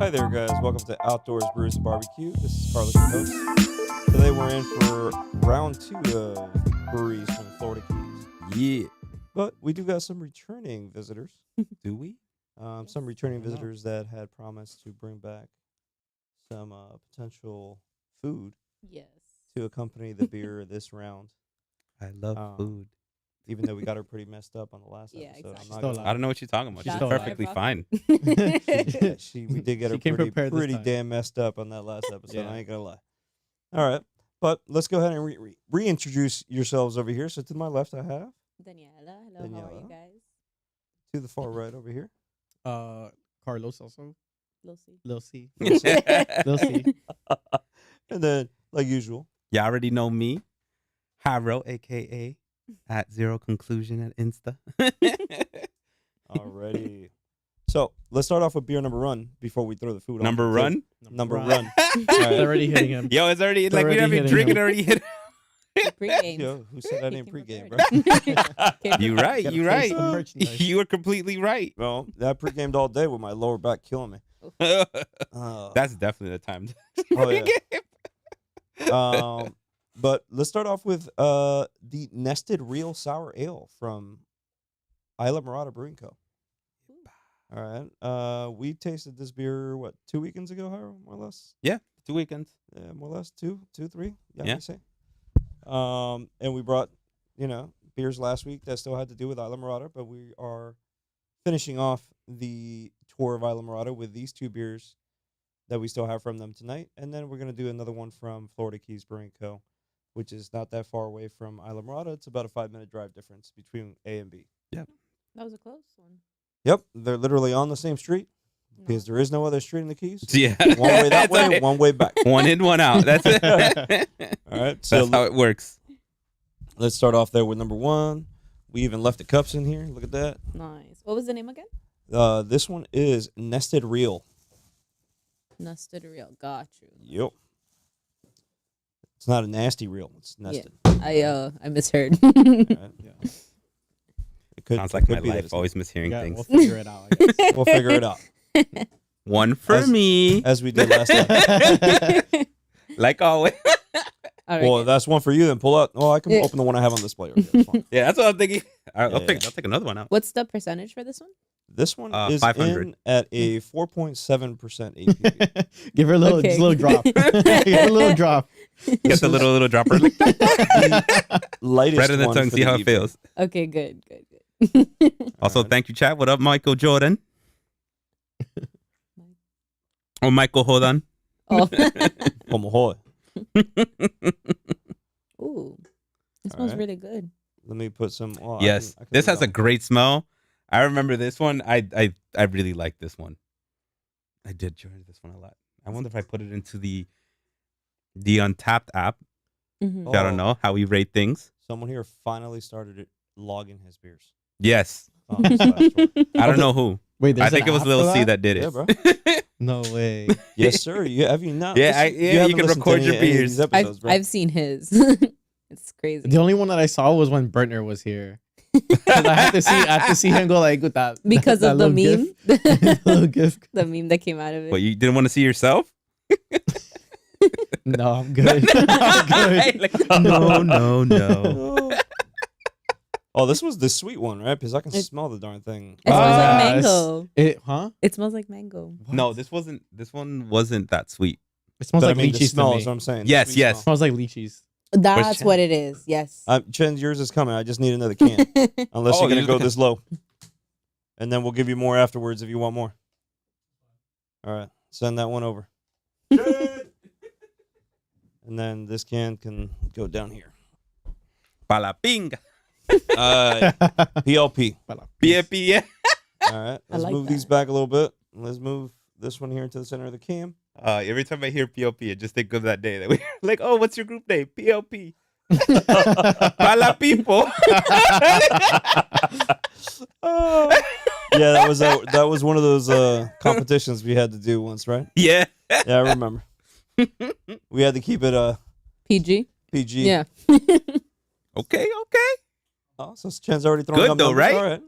Hi there, guys. Welcome to Outdoors Brews and Barbecue. This is Carlos, your host. Today we're in for round 2 of breweries from the Florida Keys. Yeah. But we do got some returning visitors. Do we? Some returning visitors that had promised to bring back some potential food Yes. to accompany the beer this round. I love food. Even though we got her pretty messed up on the last Yeah, episode. exactly. I'm not Still gonna I don't know what you're talking about. She's She's still perfectly alive. fine. we did get her She came pretty prepared this time. damn messed up on that last episode. Yeah. I ain't gonna lie. All right, but let's go ahead and reintroduce yourselves over here. So to my left, I have Daniela. Hello, how are Daniela. you guys? to the far right over here. Carlos also. Lucy. Lil C. Yeah. Lil C. And then, like usual, You already know me. Hyro, a.k.a. at Zero Conclusion at Insta. already. So let's start off with beer number one before we throw the food on. Number So, run. Number Run. run. It's already hitting him. Yo, it's already, It's like, we already haven't been hitting drinking him. already hit. Pre-game. Yo, who said I didn't Came pregame, bro? prepared. You right. Gotta You face right. the merchandise. You were completely right. Well, that pregamed all day with my lower back killing me. Uh, That's definitely the time. Oh, yeah. But let's start off with the Nested Real Sour Ale from Isla Morada Brewing Co. All right. We tasted this beer, 2 weekends ago, Hiro, more or less? 2 weekends. Yeah, more or less. Two, three. Yeah. You say. And we brought, beers last week that still had to do with Isla Morada, but we are finishing off the tour of Isla Morada with these two beers that we still have from them tonight. And then we're going to do another one from Florida Keys Brewing Co., which is not that far away from Isla Morada. It's about a 5-minute drive difference between A and B. That was a close one. Yep, they're literally on the same street because No. there is no other street in the Keys. Yeah. One way that That's way, it. one way back. One in, one out. That's it. All right, so That's how it works. let's start off there with number one. We even left the cups in here. Look at that. Nice. What was the name again? This one is Nested Real. Nested Real. Got you. Yep. It's not a nasty reel. It's nested. I misheard. All right. Yeah. It could, Sounds it like could my be that life. it's Always mishearing Yeah, things. we'll figure it out. I guess. We'll figure it out One for As- me. as we did last time. Like always. All right. Well, that's one for you. Then pull out. Oh, I can Yeah. open the one I have on display. Okay, that's fine. Yeah, that's what I'm thinking. I'll Yeah. take another one out. What's the percentage for this one? This one is 500. in at a 4.7% ABV. Give her a little, Okay. just a little drop. Give her a little drop. Get the little dropper. Like, Lightest right in the one tongue, for see the how it evening. feels. Okay, good. Also, Alright. thank you, chat. What up, Michael Jordan? Oh, Michael, hold on. Oh. Como hoy. Ooh. It smells Alright. really good. Let me put some. Oh, Yes, I can this leave has a that great smell. I remember this one. I really like this one. I did enjoy this one a lot. I wonder if I put it into the Untapped app. Mm-hmm. Oh. I don't know how we rate things. Someone here finally started logging his beers. Yes, on this last tour. I don't know who. Wait, there's I think an it was app Lil for C that did it. Yeah, bro. No way. Yes, sir. Have you not? Yeah, listened- you haven't can listened to record your any of beers. these episodes, bro. I've seen his. It's crazy. The only one that I saw was when Bertner was here. 'Cause I had to see him go like with that Because that of the little meme. gif. Little gift. The meme that came out of it. But you didn't want to see yourself? No, I'm good. I'm good. Like, no. Oh. Oh, this was the sweet one, right? Because I can It- smell the darn thing. It smells Ah, like it's- mango. Huh? It smells like mango. No, this one wasn't that sweet. It smells But like I mean, the lychees smell to is me. what I'm saying. the Yes, sweet yes. It smell. smells like lychees. That's Chen? what it is. Yes. Chen, yours is coming. I just need another can. Unless Oh, you're gonna you- go this low, and then we'll give you more afterwards if you want more. All right, send that one over. And then this can go down here. Palapinga. PLP. Pia, pia. All right, I let's like move these that. back a little bit. Let's move this one here into the center of the cam. Every time I hear PLP, I just think of that day that we like, oh, what's your group name? PLP. Pala people. Yeah, that was one of those competitions we had to do once, right? Yeah. Yeah, I remember. We had to keep it PG. PG. Yeah. Okay. Oh, so Chen's already throwing Good up though, numbers. right? All right.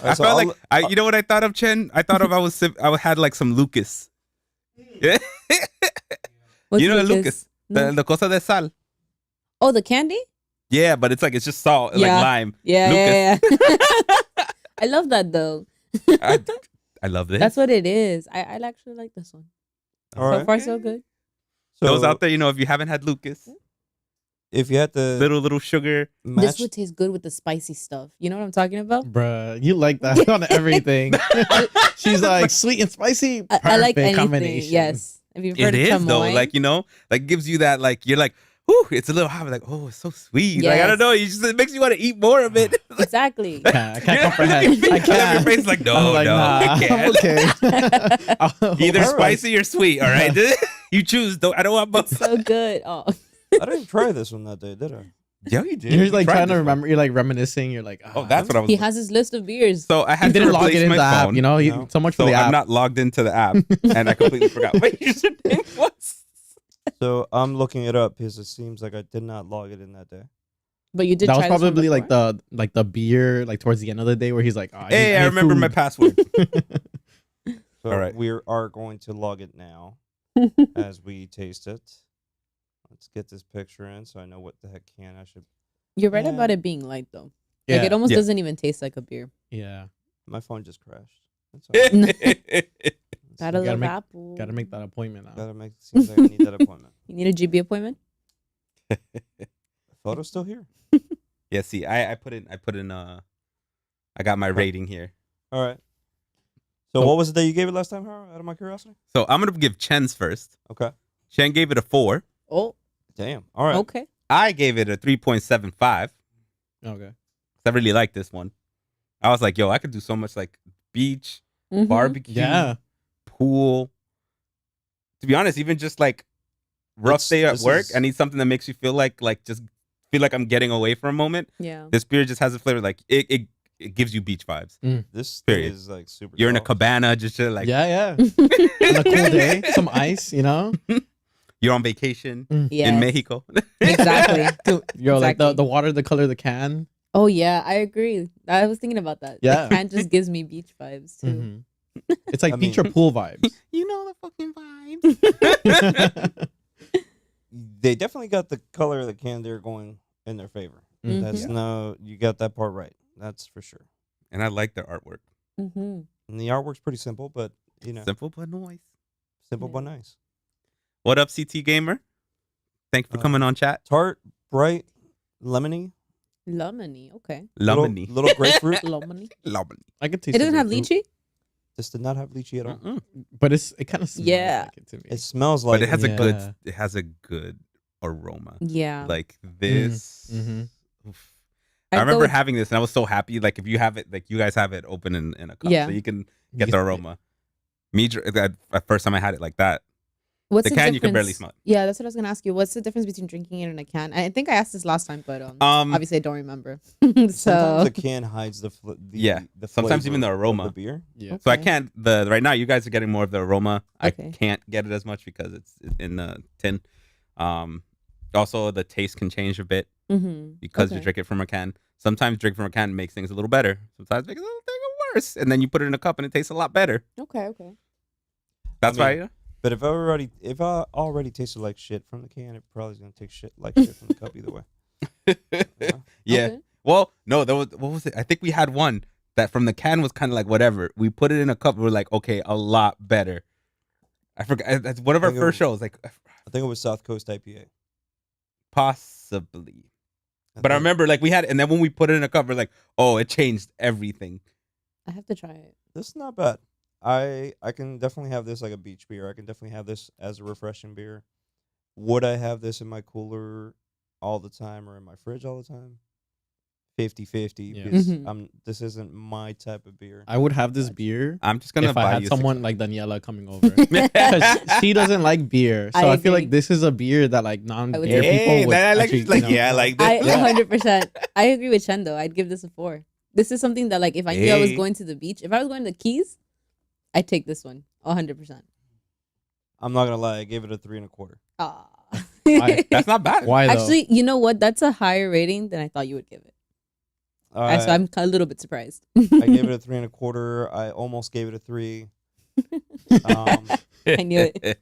I So felt like you know what I thought of, Chen? I thought of I had like some Lucas. Yeah. What's You know Lucas, No. the cosa de sal. Oh, the candy? Yeah, but it's just salt, like Yeah. lime. Yeah, Lucas. yeah. I love that though. I love this. That's what it is. I actually like this one. All So right. far, so good. So Those out there, if you haven't had Lucas, if you had to little sugar. match, This would taste good with the spicy stuff. You know what I'm talking about? Bruh, you like that on everything. She's like sweet and spicy. I like Perfect anything. combination. Yes. If you've It heard of is though, chamoy, like gives you that, like you're like, whew, it's a little hot, but like, oh, it's so sweet. Like I don't know, it makes you want to eat more of it. exactly. I can't comprehend. I I love your can't. face like, no, I'm like, no, nah, I can't. I'm okay. Either All right. spicy or sweet. All right, you choose. I don't want both. So good. Oh, I didn't try this one that day, did I? Yeah, you did. You're You like tried trying to this one. remember. You're like reminiscing. You're like, Oh, that's what I was. he has his list of beers. So I He had to didn't log replace it into my the app. phone. You know, No. so much for So the app. I'm not logged into the app, and I completely forgot what username was. So I'm looking it up because it seems like I did not log it in that day. But you did. That was try this one probably like before? the beer like towards the end of the day where he's like, oh, Hey, I remember my password. So All right. we are going to log it now as we taste it. Let's get this picture in so I know what the heck can I should. You're right Yeah. about it being light though. yeah, Like it almost Yeah. doesn't even taste like a beer. yeah. My phone just crashed. That's all right. Gotta gotta love make- Apple. Got to make that appointment now. Gotta make it seems like I need that appointment. You need a GB appointment? The photo's still here. Yeah, see, I put in I got my rating here. All right. So So- what was it that you gave it last time, Harold? Out of my curiosity. So I'm gonna give Chen's first. Okay. Chen gave it a 4. Oh, Damn. All right. okay. I gave it a 3.75. Okay. I really like this one. I was like, yo, I could do so much like beach, Mhm. barbecue, Yeah. pool. To be honest, even just like rough It's- day at this work, is- I need something that makes you feel like just feel like I'm getting away for a moment. Yeah. This beer just has a flavor like it gives you beach vibes. This thing Period. is like super. You're in a soft. cabana, just chill, like yeah, yeah. On a cool day, some ice, you know. you're on vacation Yes. in Mexico. Exactly. Yo, like Exactly. the water, the color of the can. Oh yeah, I agree. I was thinking about that. Yeah. The can just gives me beach vibes too. Mhm. It's like I beach mean- or pool vibes. You know the fucking vibes. They definitely got the color of the can there going in their favor. Mhm. That's no, you got that part right. That's for sure. And I like their artwork. Mm-hmm. And the artwork's pretty simple, but you know, Simple but nice. simple Yeah. but nice. What up, CT Gamer? Thanks for coming on chat. Tart, bright, lemony, Lemony. Okay. Lemony. little grapefruit. Lemony. Lemony. I could taste. It doesn't the have grapefruit, lychee. This did not have lychee at all. Mm-mm. but it kind of smells Yeah. like it to me. It smells like But it has Yeah. it has a good aroma. Yeah. Like this. Mhm. Oof. I'd I go remember with- having this and I was so happy. Like if you have it, like you guys have it open in a cup, Yeah. so you can You get can the smell it. aroma. Me, at first time I had it like that. What's the can you can barely difference- smell it. Yeah, that's what I was gonna ask you. What's the difference between drinking it in a can? I think I asked this last time, but obviously I don't remember. sometimes so the can hides the Yeah. the Sometimes even the flavor of aroma. the beer. Yeah. So I Okay. can't right now. You guys are getting more of the aroma. Okay. I can't get it as much because it's in the tin. Also, the taste can change a bit Mm-hmm. because you Okay. drink it from a can. Sometimes drink from a can makes things a little better. Sometimes makes it a little thing worse, and then you put it in a cup and it tastes a lot better. Okay. Okay. That's I mean, why. But if I already tasted like shit from the can, it probably is gonna taste shit like shit from the cup either way. Yeah. Yeah. Okay. Well, no, there was what was it? I think we had one that from the can was kind of like whatever. We put it in a cup. We were like, okay, a lot better. I forgot. That's one of our think it first was- shows. Like I think it was South Coast IPA. possibly. But I think- remember like we had, and then when we put it in a cup, we're like, oh, it changed everything. I have to try it. this is not bad. I can definitely have this like a beach beer. I can definitely have this as a refreshing beer. Would I have this in my cooler all the time or in my fridge all the time? 50-50 Yeah. because Mhm. this isn't my type of beer. I would have this beer I'm just gonna if buy I had you someone like Daniela coming over. Because she doesn't like beer, so I I, feel like agree. this is a beer that like non-beer take people Hey, would I like, actually, like you know, yeah, I like this. I Yeah. 100%. I agree with Chen though. I'd give this a 4. This is something that like if I knew I was Hey. going to the beach, if I was going to the Keys, I'd take this one 100%. I'm not gonna lie. I gave it a 3.25. Ah. Why? That's not bad. Why though? Actually, you know what? That's a higher rating than I thought you would give it. So I'm a little bit surprised. I gave it a 3.25. I almost gave it a 3. I knew it.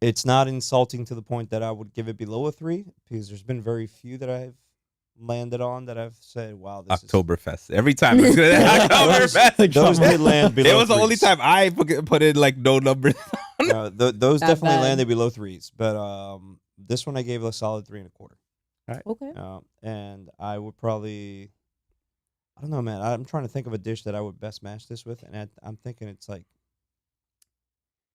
It's not insulting to the point that I would give it below a 3 because there's been very few that I've landed on that I've said, "Wow, this Oktoberfest." Every time it's gonna Oktoberfest. those did land below. It was the only 3s. time I put in like no numbers. No, those Not definitely bad. landed below 3s, but this one I gave it a solid 3.25. Okay. And I would probably, I don't know, man. I'm trying to think of a dish that I would best match this with, and I'm thinking it's like,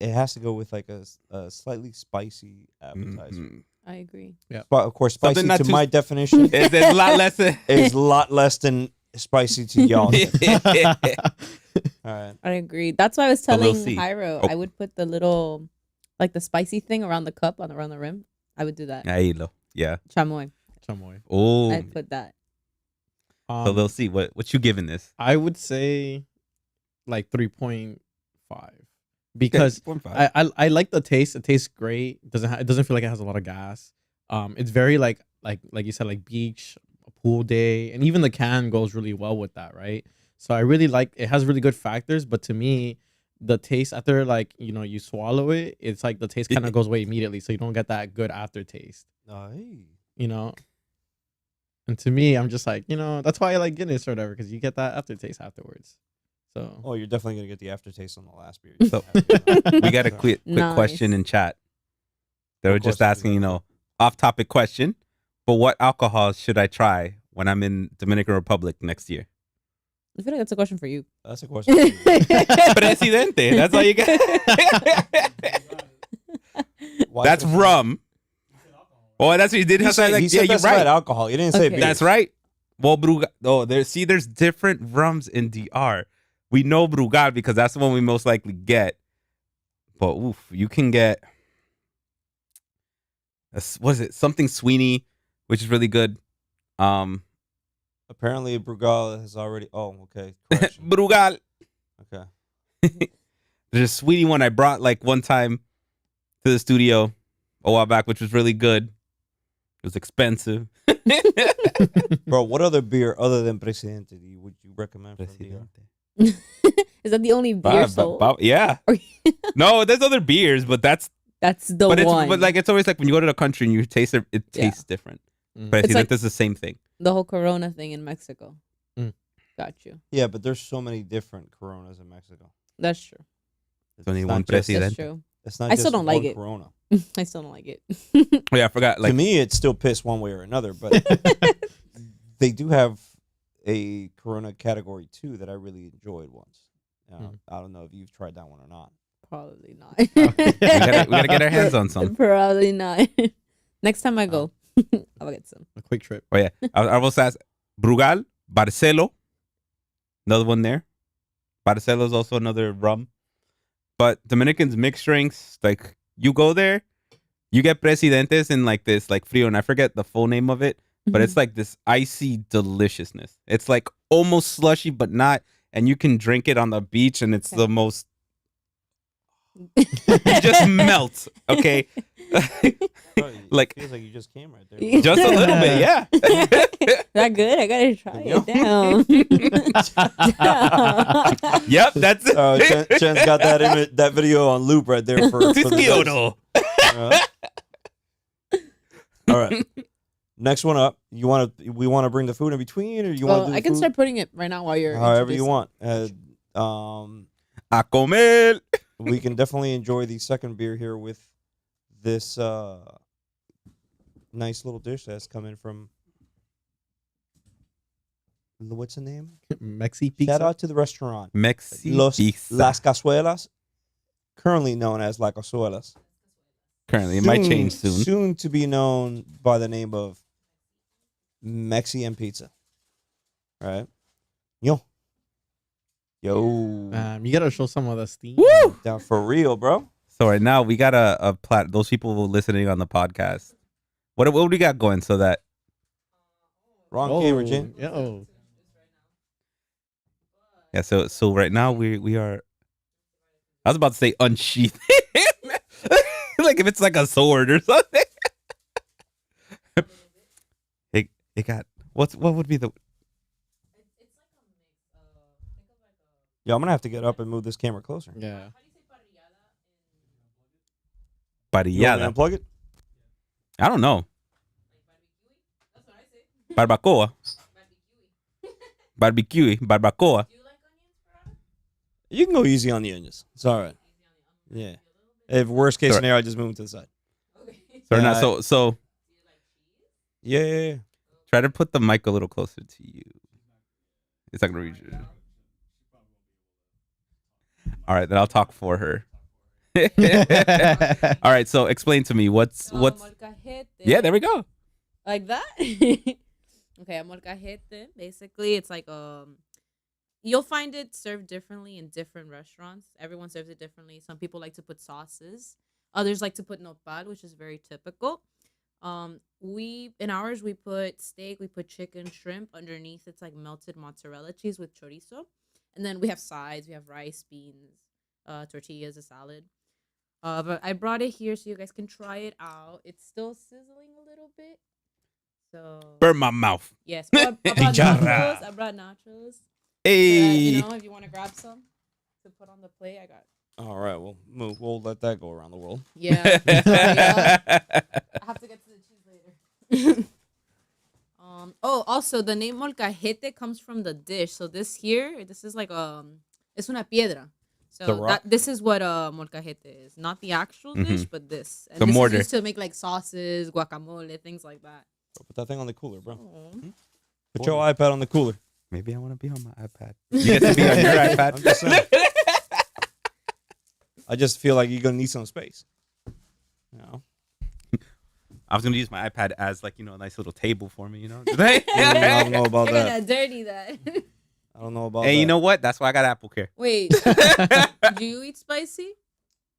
it has to go with like a slightly spicy appetizer. Mhm. I agree. But of course, Something spicy not to too- my definition It's a lot less. is a lot less than spicy to y'all. All right. I agree. That's why I was A little telling C. Hyro Oh. I would put the little, like the spicy thing around the cup around the rim. I would do that. Ahí lo. Yeah. Chamoy. Chamoy. Oh. I'd put that. So they'll see what you giving this I would say like 3.5 because 6.5. I like the taste. It tastes great. It doesn't feel like it has a lot of gas. It's very like you said, like beach, a pool day, and even the can goes really well with that, right? So I really like it. Has really good factors, but to me, the taste after like you swallow it, it's like the taste kind of goes away immediately, so you don't get that good aftertaste. You know. And to me, I'm just like, that's why I like Guinness or whatever, because you get that aftertaste afterwards. So Oh, you're definitely gonna get the aftertaste on the last beer. So, we got a quick Nice. question in chat. They were What just question is asking, that? off topic question, but what alcohol should I try when I'm in Dominican Republic next year? I feel like that's a question for you. That's a question. for you. Presidente. That's all you got. Why That's is it- rum. Oh, that's what you did. He said, Like, he yeah, said you're specified right. alcohol. He didn't say Okay. beer. That's right. Well, Brugal. Oh, there's different rums in DR. We know Brugal because that's the one we most likely get. But oof, you can get what is it? Something Sweeney, which is really good. Apparently, Brugal has already. Oh, okay. Correction. Brugal. Okay. There's a Sweeney one I brought like one time to the studio a while back, which was really good. It was expensive. Bro, what other beer other than Presidente would you recommend from DR? Is that the only beer sold? Yeah. No, there's other beers, but that's That's the but one. it's but like it's always like when you go to the country and you taste it, it Yeah. tastes different. Mm. But It's like- it's the same thing. the whole Corona thing in Mexico. Mm. Got you. Yeah, but there's so many different Coronas in Mexico. That's true. It's only not one just- Presidente. That's true. It's not I just still don't like one it. Corona. I still don't like it. Oh, yeah, I forgot. Like to me, it's still piss one way or another, but they do have a Corona category too that I really enjoyed once. I don't know if you've tried that one or not. Probably not. we gotta get our hands on some. Probably not. Next time I go, I'll get some. A quick trip. Oh yeah, I was asked Brugal, Barcelo, another one there. Barcelo is also another rum. But Dominicans mix drinks. Like you go there, you get Presidentes in like this, like frio, and I forget the full name of it, but it's like this icy deliciousness. It's like almost slushy, but not. And you can drink it on the beach, and it's Okay. the most. You just melt. Okay, Like- feels like you just came right there. just a little bit. Yeah. That good? I gotta try Yeah. it down. Yep. That's it. Chen's got that video on loop right there for the Kyoto. All right. Next one up. We want to bring the food in between, or you want Well, to do I can food? start putting it right now while you're However you introducing. want. A comer. We can definitely enjoy the second beer here with this nice little dish that's coming from. What's the name? Mexi pizza. Shout out to the restaurant. Mexi Las Cazuelas, currently known as La Cazuelas. Currently, it might change soon. Soon to be known by the name of Mexican Pizza. Right? Yo. You gotta show some of the steam. Down for real, bro. So right now we got a plat. Those people listening on the podcast. What do we got going so that Wrong camera, Jen. Yo. yeah? So right now we are. I was about to say unsheath, like if it's like a sword or something. It got what would be the Yeah, I'm gonna have to get up and move this camera closer. Yeah. You want me to Parrillada. unplug it? I don't know. Barbacoa. Barbecue. Barbacoa. You can go easy on the onions. It's all right. Yeah. If worst case Sorry. scenario, I just move them to the side. Sorry, Yeah, not so. Yeah. Try to put the mic a little closer to you. It's not gonna reach you. All right, then I'll talk for her. All right, so explain to me what's. Molcajete. Yeah, there we go. Like that? Okay, a molcajete. Basically, it's like you'll find it served differently in different restaurants. Everyone serves it differently. Some people like to put sauces. Others like to put nopal, which is very typical. We in ours we put steak, we put chicken, shrimp. Underneath it's like melted mozzarella cheese with chorizo, and then we have sides. We have rice, beans, tortillas, a salad. But I brought it here so you guys can try it out. It's still sizzling a little bit. So Burn my mouth. yes, I brought nachos. I brought nachos. Hey. You know, if you want to grab some to put on the plate, I got. All right, we'll move. We'll let that go around the world. Yeah. I have to get to the cheese later. Oh, also the name molcajete comes from the dish. So this is like it's una piedra. The So rock? this is what molcajete is, not the actual dish, but this. And The this mortar. is used to make like sauces, guacamole, things like that. Put that thing on the cooler, bro. Aw. Put your iPad on the cooler. Maybe I want to be on my iPad. You get to be on your I'm iPad. just saying. I just feel like you're gonna need some space. You know? I was gonna use my iPad as like a nice little table for me. I don't know about You're that. gonna dirty that. I don't know about Hey, that. you know what? That's why I got Apple Care. Wait, do you eat spicy?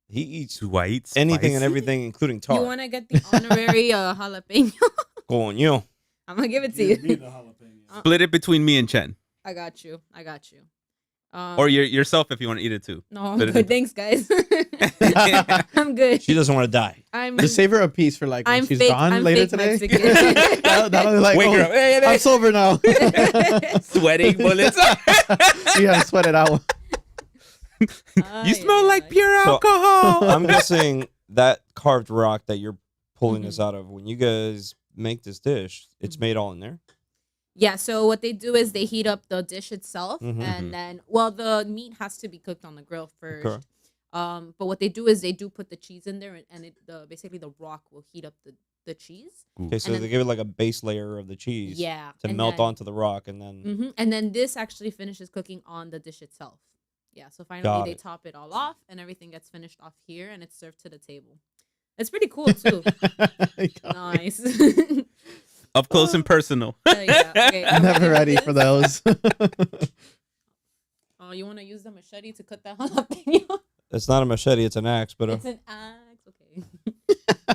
He eats Do I eat anything and spicy? everything, including tar. You want to get the honorary jalapeno? Coño. I'm gonna give it to you. Split it between me and Chen, I got you. or yourself if you want to eat it too. No, I'm Split it good. Thanks, guys. I'm good. She doesn't want to die. I'm Just save her a piece for like when I'm she's fake. gone I'm later fake today. Mexican. That'll be like, Wake her up. Hey, I'm sober now. Sweating bullets. You gotta sweat it out. You smell like pure So- alcohol. I'm guessing that carved rock that you're pulling Mm-hmm. this out of, when you guys make this dish, it's made all in there. Yeah, so what they do is they heat up the dish itself, Mhm. and then the meat has to be cooked on the grill first. Okay. But what they do is they do put the cheese in there, and basically the rock will heat up the cheese. Okay, so And they then- give it like a base layer of the cheese Yeah, to and melt then- onto the rock, and then Mhm. And then this actually finishes cooking on the dish itself. Yeah, so finally Got they it. top it all off, and everything gets finished off here, and it's served to the table. It's pretty cool too. Nice. Up close and personal. Yeah, okay, I'm never ready for those. Oh, you want to use the machete to cut that jalapeno? it's not a machete, it's an axe. But It's an axe. Okay.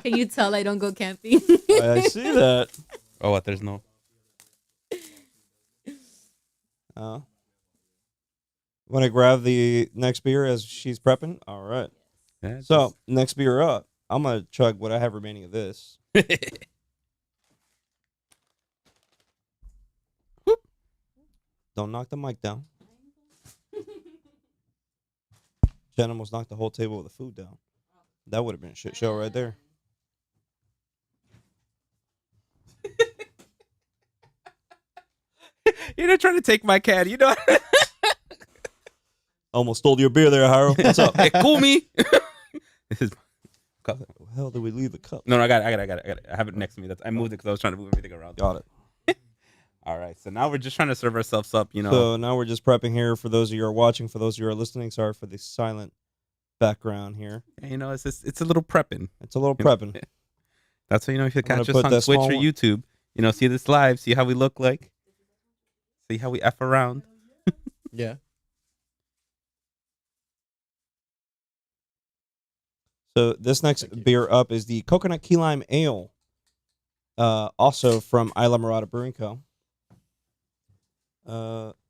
Can you tell I don't go camping? I see that. Oh, what? There's no. Want to grab the next beer as she's prepping? All right. Yeah, So next beer up, I'm gonna chug what I have remaining of this. Don't knock the mic down. Jen almost knocked the whole table with the food down. That would have been a shit show right there. You're not trying to take my cat, Almost stole your beer there, Harold. What's up? Hey, cool me. This is. Where the hell did we leave the cup? No, I got it. I have it next to me. I moved it because I was trying to move everything around. Got it. All right, so now we're just trying to serve ourselves up, So now we're just prepping here for those of you who are watching. For those of you who are listening, sorry for the silent background here. It's a little prepping. It's a little prepping. That's why if you I'm gonna catch us put on that Twitch small or one- YouTube, see this live, see how we look like, see how we f around. Yeah. So this next beer up is the Coconut Key Lime Ale, also from Isla Morada Brewing Co.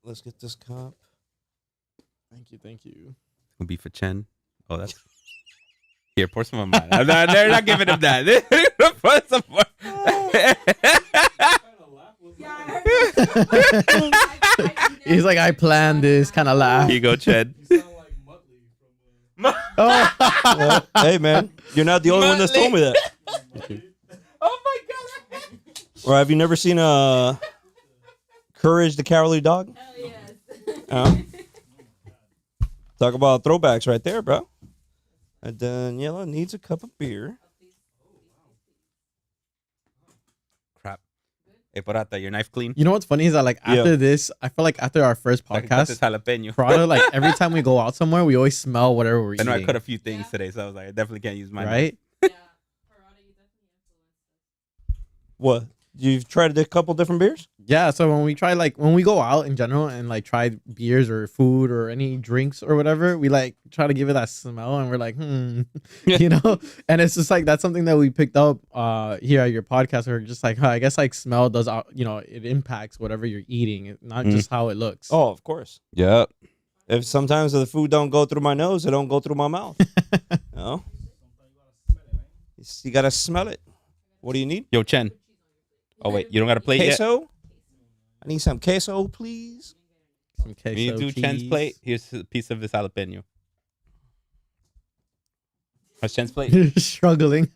Let's get this cup. Thank you. It'll be for Chen. Oh, that's here. Pour some of mine. They're not giving him that. They're gonna pour some more. Yeah, He's like, I planned this kind of laugh. Here you go, Chad. Oh. Hey, man, you're not the only one that's told me that. Oh my god. Or have you never seen Courage the Cowardly Dog? Hell yes. Talk about throwbacks right there, bro. And Daniela needs a cup of beer. Crap. Hey, Porata, your knife clean? You know what's funny is that like after this, I feel like after our first I can cut this podcast, jalapeno. Prada, like every time we go out somewhere, we always smell whatever we're I know I eating. cut a few things today, so I was like, I definitely can't use mine. Right? Yeah. Parada, you definitely influenced us. What? You've tried a couple different beers? Yeah. So when we try when we go out in general and like try beers or food or any drinks or whatever, we like try to give it that smell and we're like, you know. And it's just like that's something that we picked up here at your podcast. Or just like, I guess like smell does it impacts whatever you're eating, not just how it looks. Oh, of course. Yep. If sometimes the food don't go through my nose, it don't go through my mouth. No. You gotta smell it. What do you need? Yo, Chen. Oh, wait. You don't got a plate yet? Queso? I need some queso, please. Some queso Me do Chen's cheese. plate. Here's a piece of this jalapeno. How's Chen's plate? Struggling.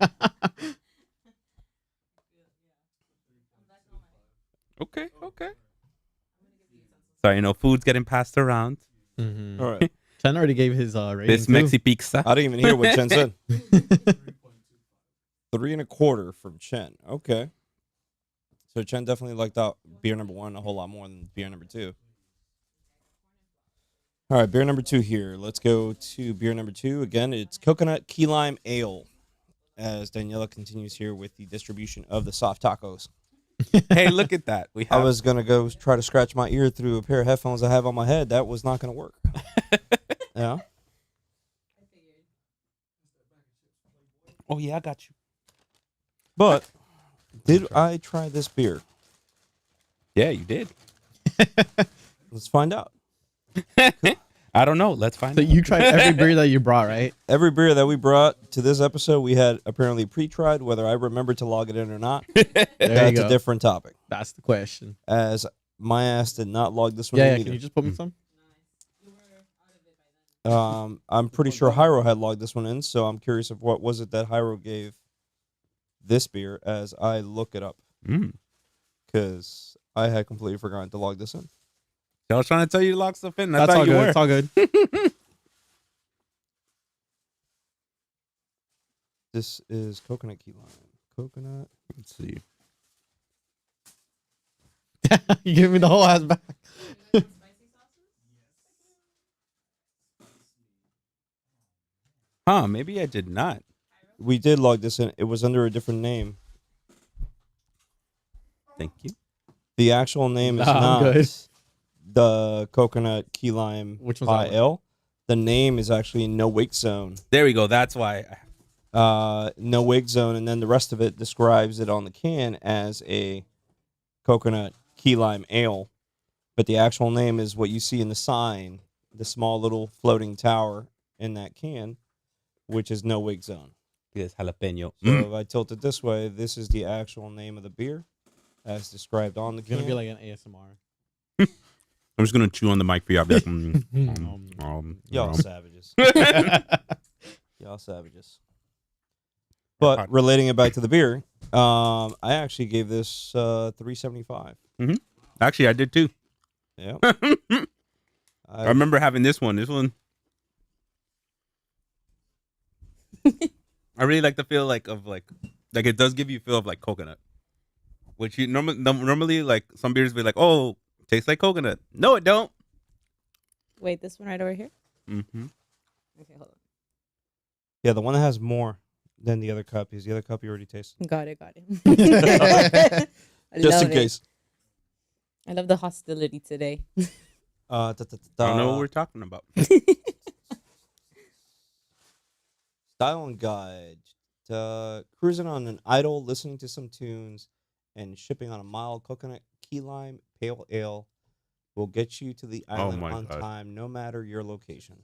Okay. Sorry, food's getting passed around. Mhm. All right. Chen already gave his rating. This too. Mexi pizza. I didn't even hear what Chen said. 3.25 from Chen. Okay. So Chen definitely liked out beer number 1 a whole lot more than beer number 2. All right, beer number 2 here. Let's go to beer number 2. Again, it's Coconut Key Lime Ale. As Daniela continues here with the distribution of the soft tacos. Hey, look at that. We I have. was gonna go try to scratch my ear through a pair of headphones I have on my head. That was not gonna work. Yeah. Oh yeah, I got you. But did I try this beer? Yeah, you did. Let's find out. I don't know. Let's find So out. you tried every beer that you brought, right? Every beer that we brought to this episode, we had apparently pre-tried. Whether I remember to log it in or not, There you that's go. a different topic. That's the question. As my ass did not log this one Yeah, in yeah. either. Can you just put me some? I'm pretty sure Hyro had logged this one in, so I'm curious of what was it that Hyro gave this beer as I look it up, Mm. because I had completely forgotten to log this in. I was trying to tell you to lock stuff in. I That's thought all you good. were. It's all good. This is coconut key lime. Coconut. Let's see. You give me the whole ass back. Huh? Maybe I did not. We did log this in. It was under a different name. Thank you. The actual name is Nah, I'm not good. the coconut key lime Which one's pie that one? ale. The name is actually No Wake Zone. There we go. That's why. No Wake Zone, and then the rest of it describes it on the can as a coconut key lime ale. But the actual name is what you see in the sign, the small little floating tower in that can, which is No Wake Zone. This jalapeno. So if I tilt it this way, this is the actual name of the beer as described on the It's can. gonna be like an ASMR. I'm just gonna chew on the mic for you. I'll be like, Y'all savages. Y'all savages. But relating it back to the beer, I actually gave this $3.75. Actually, I did too. Yeah. I remember having this one. This one. I really like the feel of it does give you a feel of like coconut, which you normally like some beers be like, oh, tastes like coconut. No, it don't. Wait, this one right over here? Mm-hmm. Okay, hold Yeah, the one that has more than the other cup is the other cup you already tasted. on. Got it. I Just love in it. case. I love the hostility today. I don't know what we're talking about. Style and guide. Cruising on an idle, listening to some tunes, and shipping on a mild coconut key lime pale ale will get you to the island my on God. time, no matter your location.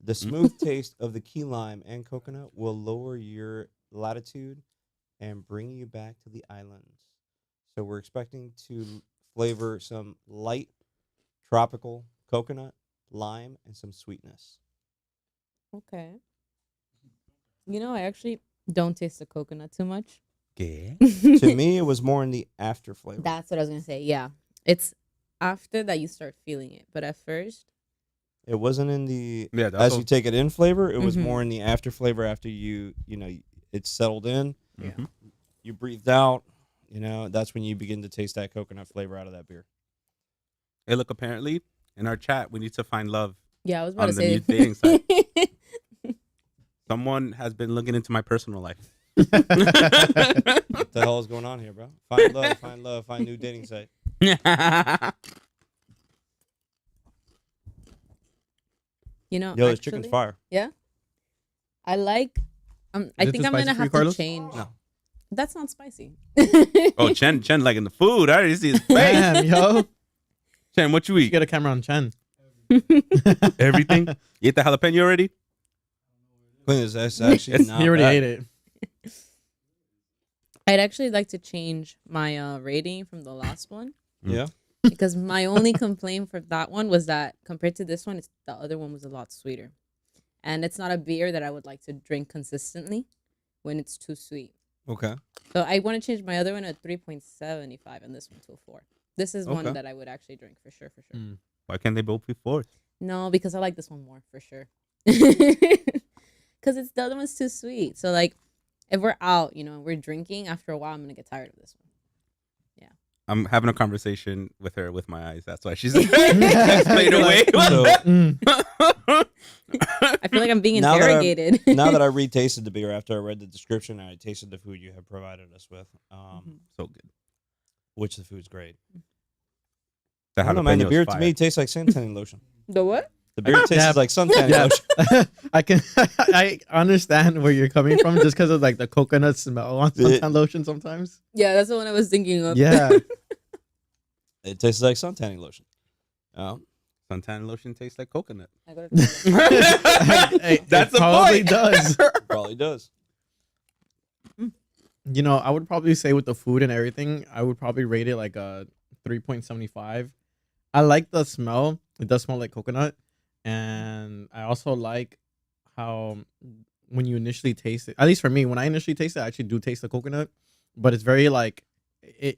The smooth taste of the key lime and coconut will lower your latitude and bring you back to the islands. So we're expecting to flavor, some light tropical coconut, lime, and some sweetness. Okay. You know, I actually don't taste the coconut too much. ¿Qué? To me, it was more in the after flavor. That's what I was gonna say. Yeah, it's after that you start feeling it, but at first, It wasn't in the Yeah, that's as all. you take it in flavor. It was Mhm. more in the after flavor after it's settled in. Mhm. You breathed out. That's when you begin to taste that coconut flavor out of that beer. Hey, look, apparently in our chat, we need to find love. yeah, I was about On to the say. new dating site. Someone has been looking into my personal life. What the hell is going on here, bro? Find love, find new dating site. You know, Yo, this chicken's actually, fire. I like. I Is it think too I'm spicy gonna for you, have to Carlos? change. No. That's not spicy. Oh, Chen liking the food. I already see his face. Damn, yo. Chen, what you You eat? get a camera on Chen. Everything? You ate the jalapeno already? That's actually not He already bad. ate it. I'd actually like to change my rating from the last one Yeah. because my only complaint for that one was that compared to this one, the other one was a lot sweeter, and it's not a beer that I would like to drink consistently when it's too sweet. Okay. So I want to change my other one at 3.75 and this one to a 4. This is one Okay. that I would actually drink for sure. Mm. Why can't they both be fours? No, because I like this one more for sure. Because the other one's too sweet. So like, if we're out, we're drinking. After a while, I'm gonna get tired of this one. I'm having a conversation with her with my eyes. That's why she's played away. So Mm. I feel like I'm being Now that I'm- interrogated. now that I retasted the beer after I read the description and I tasted the food you have provided us with, Mhm. So good. which the food's great. The I don't know, man. The jalapeno's beer to fire. me tastes like suntanning lotion. The what? The beer tastes Yeah. like suntanning Yeah. lotion. I understand where you're coming from just because of like the coconut smell on suntan lotion sometimes. Yeah, that's the one I was thinking of. Yeah. It tastes like suntanning lotion. Oh, Suntan lotion tastes like coconut. I gotta Hey, That's it a probably point. does. it probably does. You know, I would probably say with the food and everything, I would probably rate it like a 3.75. I like the smell. It does smell like coconut. And I also like how when you initially taste it, at least for me, when I initially taste it, I actually do taste the coconut. But it's very like,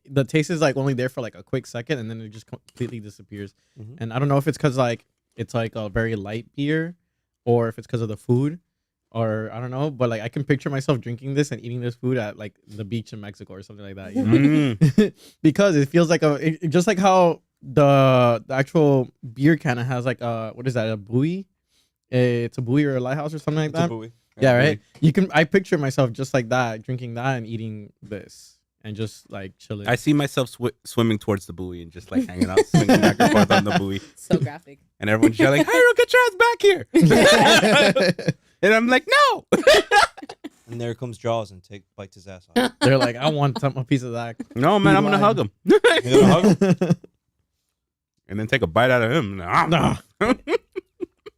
the taste is like only there for like a quick second and then it just completely disappears. Mhm. And I don't know if it's because like it's like a very light beer or if it's because of the food. Or I don't know, but like I can picture myself drinking this and eating this food at like the beach in Mexico or something like that, you know? Mm. Because it feels like just like how the actual beer kind of has like what is that, a buoy? It's a buoy or a lighthouse or something like It's a that. buoy. Yeah, right. I picture myself just like that, drinking that and eating this and just like chilling. I see myself swimming towards the buoy and just like hanging out, swinging back and forth on the buoy. So graphic. And everyone's yelling, Hyro, get your ass back here. And I'm like, no. And there comes Jaws and bites his ass off. They're like, I want a piece of that. No, man, I'm going to hug him. You gonna hug him? And then take a bite out of him. Nah.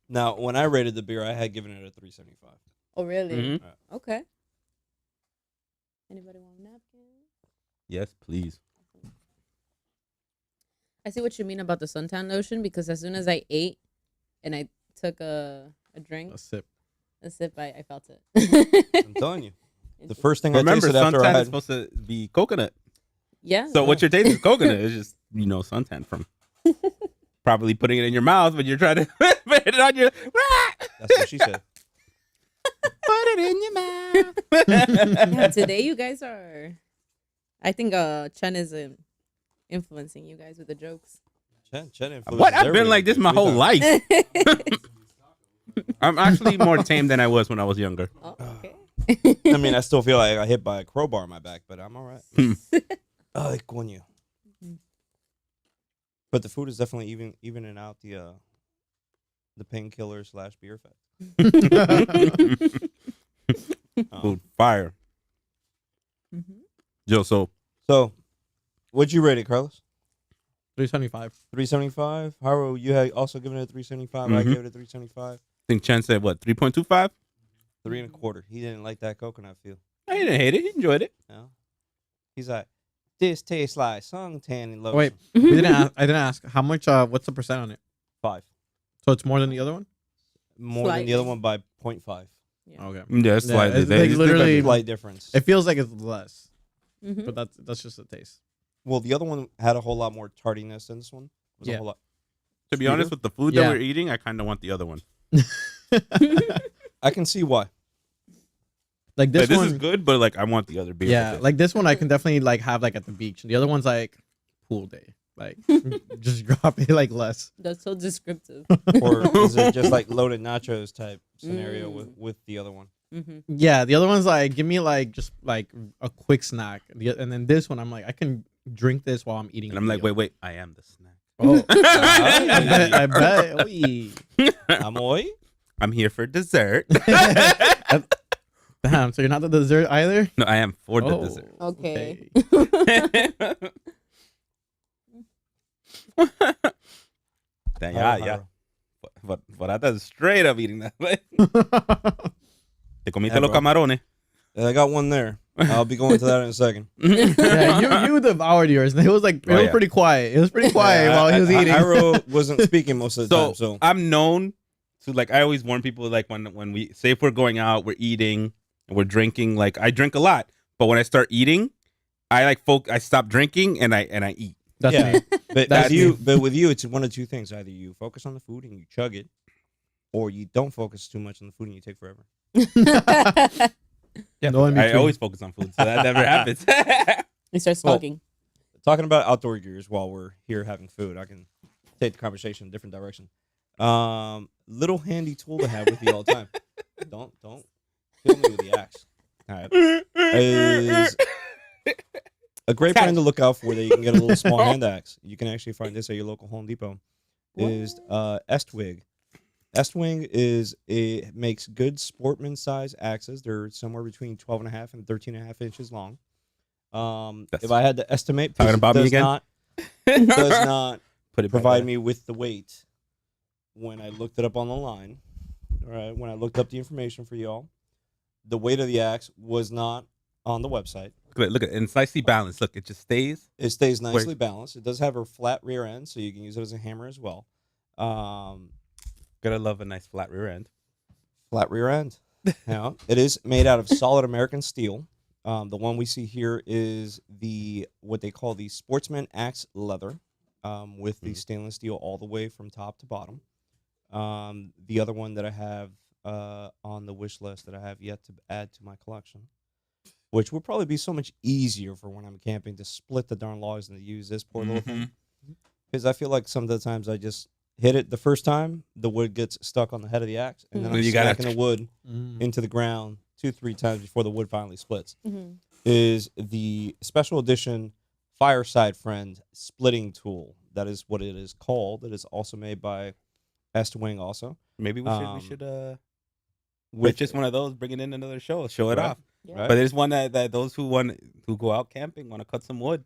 Now, when I rated the beer, I had given it a 375. Oh, really? Mhm. Okay. Anybody want a napkin? Yes, please. I see what you mean about the suntan lotion because as soon as I ate and I took a drink, A sip. a sip, I felt it. I'm telling you. The first thing Remember, I tasted after I suntan is had supposed to be coconut. Yeah. So what you're tasting is coconut. It's just, suntan from probably putting it in your mouth when you're trying to put it on your... that's what she said. Put it in your mouth. Yeah, today you guys are. I think Chen is influencing you guys with the jokes. Chen influences What? I've been everybody. like this my whole life. I'm actually more tame than I was when I was younger. Oh, okay. I mean, I still feel like I got hit by a crowbar in my back, but I'm all right. Ay, coño. But the food is definitely evening out the painkiller / beer effect. Food fire. Mhm. Yo, so So, what'd you rate it, Carlos? 375. 375. Haro, you had also given it a 375. I Mhm. gave it a 375. I think Chen said what, 3.25? 3 1/4. He didn't like that coconut feel. I didn't hate it. He enjoyed it. No, he's like, This tastes like suntan lotion. Oh, wait, we didn't. I didn't ask how much. What's the percent on it? 5. So it's more than the other one. More than the other Slightly. one by 0.5. Yeah. Okay. Yeah, slightly. it's like literally- Slight difference. It feels like it's less, Mhm. but that's just a taste. Well, the other one had a whole lot more tardiness than this one. It was Yeah. a whole lot. To be Sweeter? honest, with the food Yeah. that we're eating, I kind of want the other one. I can see why. Like this Like, this one, is good, but like I want the other beer. yeah. with it. Like this one, I can definitely like have like at the beach. The other one's like pool day. Like just drop it like less. That's so descriptive. Or is it just like loaded nachos type scenario Mm. with the other one? Mm-hmm. Yeah, the other one's like give me like just like a quick snack. And then this one, I'm like I can drink this while I'm eating. and I'm like, wait, I am the snack. Oh, I bet. Oy. Amoy? I'm here for dessert. Damn, so you're not the dessert either? No, I am for the Oh, dessert. Okay. Damn, yeah. But I was straight up eating that. Te comiste Yeah, los bro. camarones. I got one there. I'll be going to that in a second. Yeah, you devoured yours. It was like it Oh, was yeah. pretty quiet. It was pretty quiet while he was eating. Iro wasn't speaking most of the time, so I'm known to like. I always warn people like when we say if we're going out, we're eating, and we're drinking. Like I drink a lot, but when I start eating, I like I stop drinking and I eat. That's yeah. me. But That's with you, it's one of two things: either you focus on the food and you chug it, or you don't focus too much on the food and you take forever. Yeah, No in I between. always focus on food, so that never happens. You start Well, stalking. Talking about outdoor gears while we're here having food, I can take the conversation in a different direction. Little handy tool to have with you all the time. Don't kill me with the axe. All right. Is a great brand to look out for that you can get a little small hand axe. You can actually find this at your local Home Depot. Is Estwing. Estwing makes good sportsman size axes. They're somewhere between 12.5 and 13.5 inches long. If I had to estimate, Talking because about it me does again? does not Put it back provide there. me with the weight when I looked it up on the line. All right, when I looked up the information for y'all, the weight of the axe was not on the website. Look at it. And it's nicely balanced. Look, it just stays. It stays nicely balanced. It does have a flat rear end, so you can use it as a hammer as well. Gotta love a nice flat rear end. Flat rear end. Yeah, it is made out of solid American steel. The one we see here is what they call the Sportsman Axe leather, with the stainless steel all the way from top to bottom. The other one that I have on the wish list that I have yet to add to my collection, which would probably be so much easier for when I'm camping to split the darn logs than to use this poor little thing. Because I feel like some of the times I just hit it the first time, the wood gets stuck on the head of the axe, and then I'm You gotta- smacking the wood Mm. into the ground 2-3 times before the wood finally splits. Mm-hmm. Is the special edition Fireside Friend splitting tool. That is what it is called. It is also made by Estwing also. Maybe we Um, should with With just one of those, bring it in another show, show it Right. off. Right. But there's one that those who go out camping want to cut some wood.